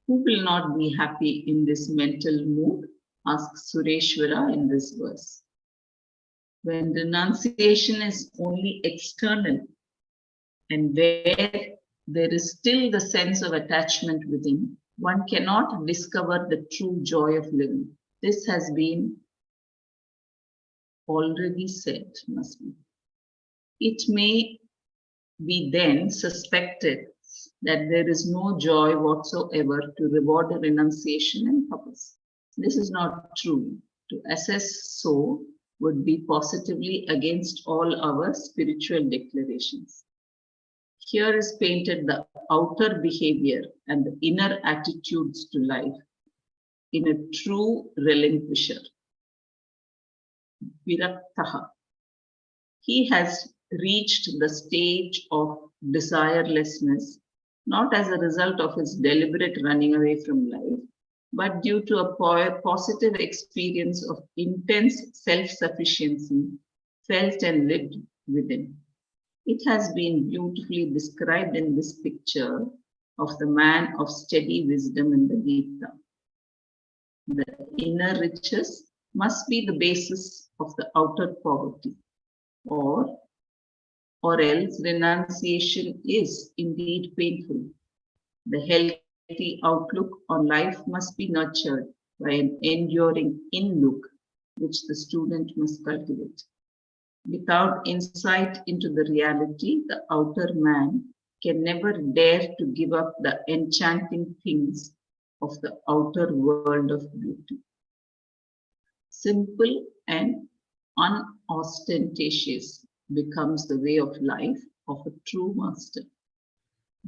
Who will not be happy in this mental mood? Asks Sureshwara in this verse. When renunciation is only external and where there is still the sense of attachment within, one cannot discover the true joy of living. This has been already said, must be. It may be then suspected that there is no joy whatsoever to reward a renunciation and purpose. This is not true. To assess so would be positively against all our spiritual declarations. Here is painted the outer behavior and the inner attitudes to life in a true relinquisher. Viraktaha. He has reached the stage of desirelessness, not as a result of his deliberate running away from life, but due to a positive experience of intense self-sufficiency felt and lived within. It has been beautifully described in this picture of the man of steady wisdom in the Gita. The inner riches must be the basis of the outer poverty, or else renunciation is indeed painful. The healthy outlook on life must be nurtured by an enduring in-look, which the student must cultivate. Without insight into the reality, the outer man can never dare to give up the enchanting things of the outer world of beauty. Simple and unostentatious becomes the way of life of a true master.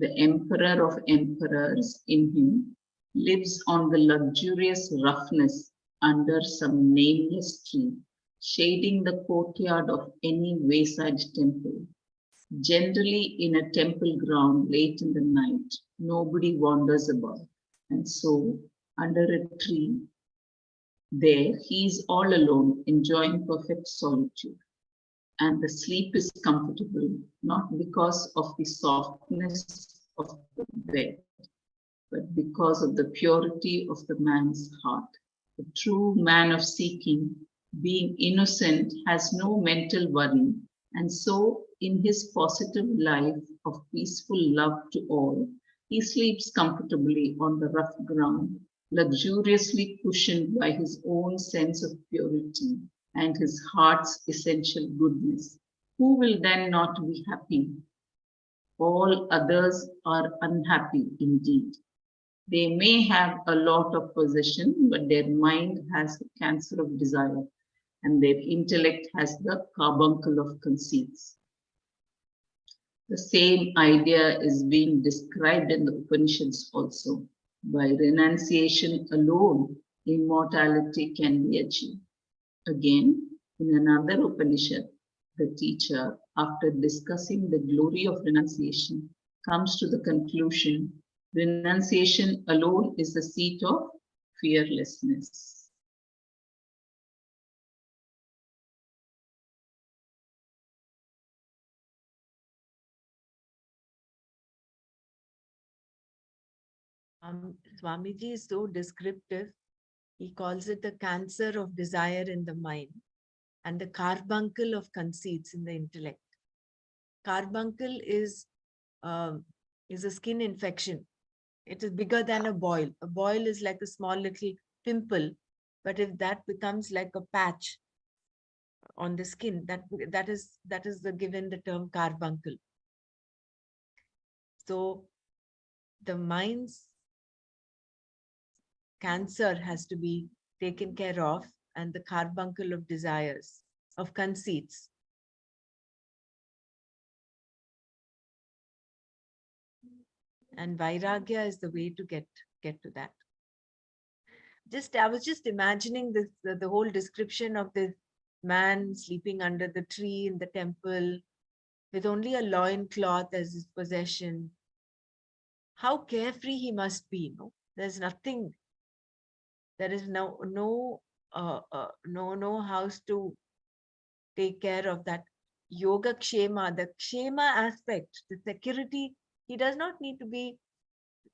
the emperor of emperors in him, lives on the luxurious roughness under some nameless tree, shading the courtyard of any wayside temple. Generally, in a temple ground late in the night, nobody wanders about. And so, under a tree, there he is all alone, enjoying perfect solitude. And the sleep is comfortable, not because of the softness of the bed, but because of the purity of the man's heart. The true man of seeking, being innocent, has no mental worry, and so in his positive life of peaceful love to all, he sleeps comfortably on the rough ground, luxuriously cushioned by his own sense of purity and his heart's essential goodness. Who will then not be happy? All others are unhappy indeed. They may have a lot of possession, but their mind has the cancer of desire, and their intellect has the carbuncle of conceits. The same idea is being described in the Upanishads also. By renunciation alone, immortality can be achieved. Again, in another Upanishad, the teacher, after discussing the glory of renunciation, comes to the conclusion renunciation alone is the seat of fearlessness. Swamiji is so descriptive. He calls it the cancer of desire in the mind and the carbuncle of conceits in the intellect. Carbuncle is a skin infection. It is bigger than a boil. A boil is like a small little pimple, but if that becomes like a patch on the skin, that is the given the term carbuncle. So the mind's cancer has to be taken care of, and the carbuncle of desires, of conceits. And Vairagya is the way to get to that. I was just imagining this, the whole description of this man sleeping under the tree in the temple with only a loin cloth as his possession. How carefree he must be, no? There's nothing. There is no house to take care of that yoga kshema, the kshema aspect, the security. He does not need to be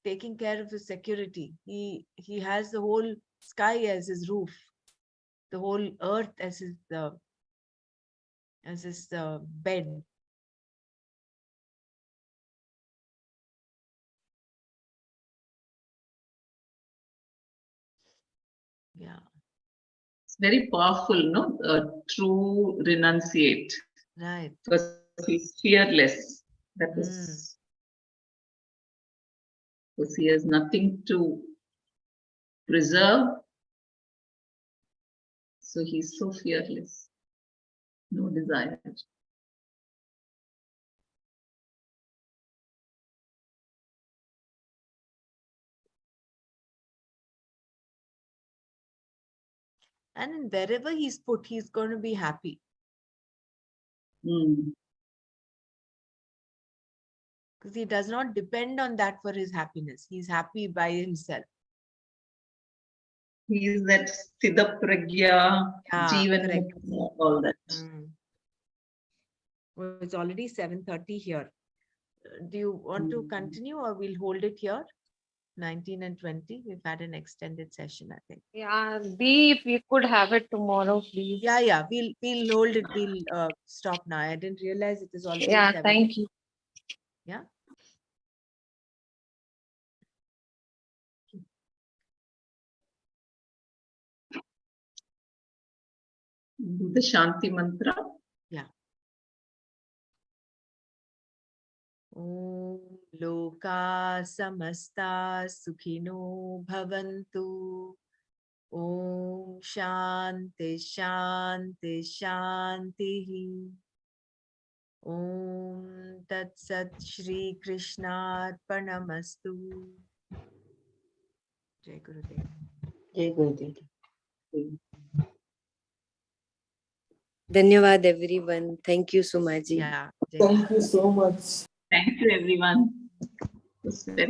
taking care of his security. He has the whole sky as his roof, the whole earth as his bed. Yeah. It's very powerful, no? True renunciate. Right. Because he's fearless. That is. Because he has nothing to preserve. So he's so fearless. No desire. And wherever he's put, he's going to be happy. Mm. Because he does not depend on that for his happiness. He's happy by himself. He is that Siddha Pragya, Jeevan, all that. Well, it's already 7:30 here. Do you want to continue, or we'll hold it here? 19 and 20. We've had an extended session, I think. Yeah, B, if we could have it tomorrow, please. Yeah. We'll hold it. We'll stop now. I didn't realize it is already 7. Thank you. Yeah. Do the Shanti mantra. Yeah. Om Loka Samasta Sukhino Bhavantu. Om Shanti Shanti Shanti. Om Tat Sat Shri Krishna Arpanamastu. Jai Gurudev. Jai Gurudev. Dhanyavad everyone. Thank you, Sumaji. Yeah. Jai Thank you so much. Thank you, everyone. It was very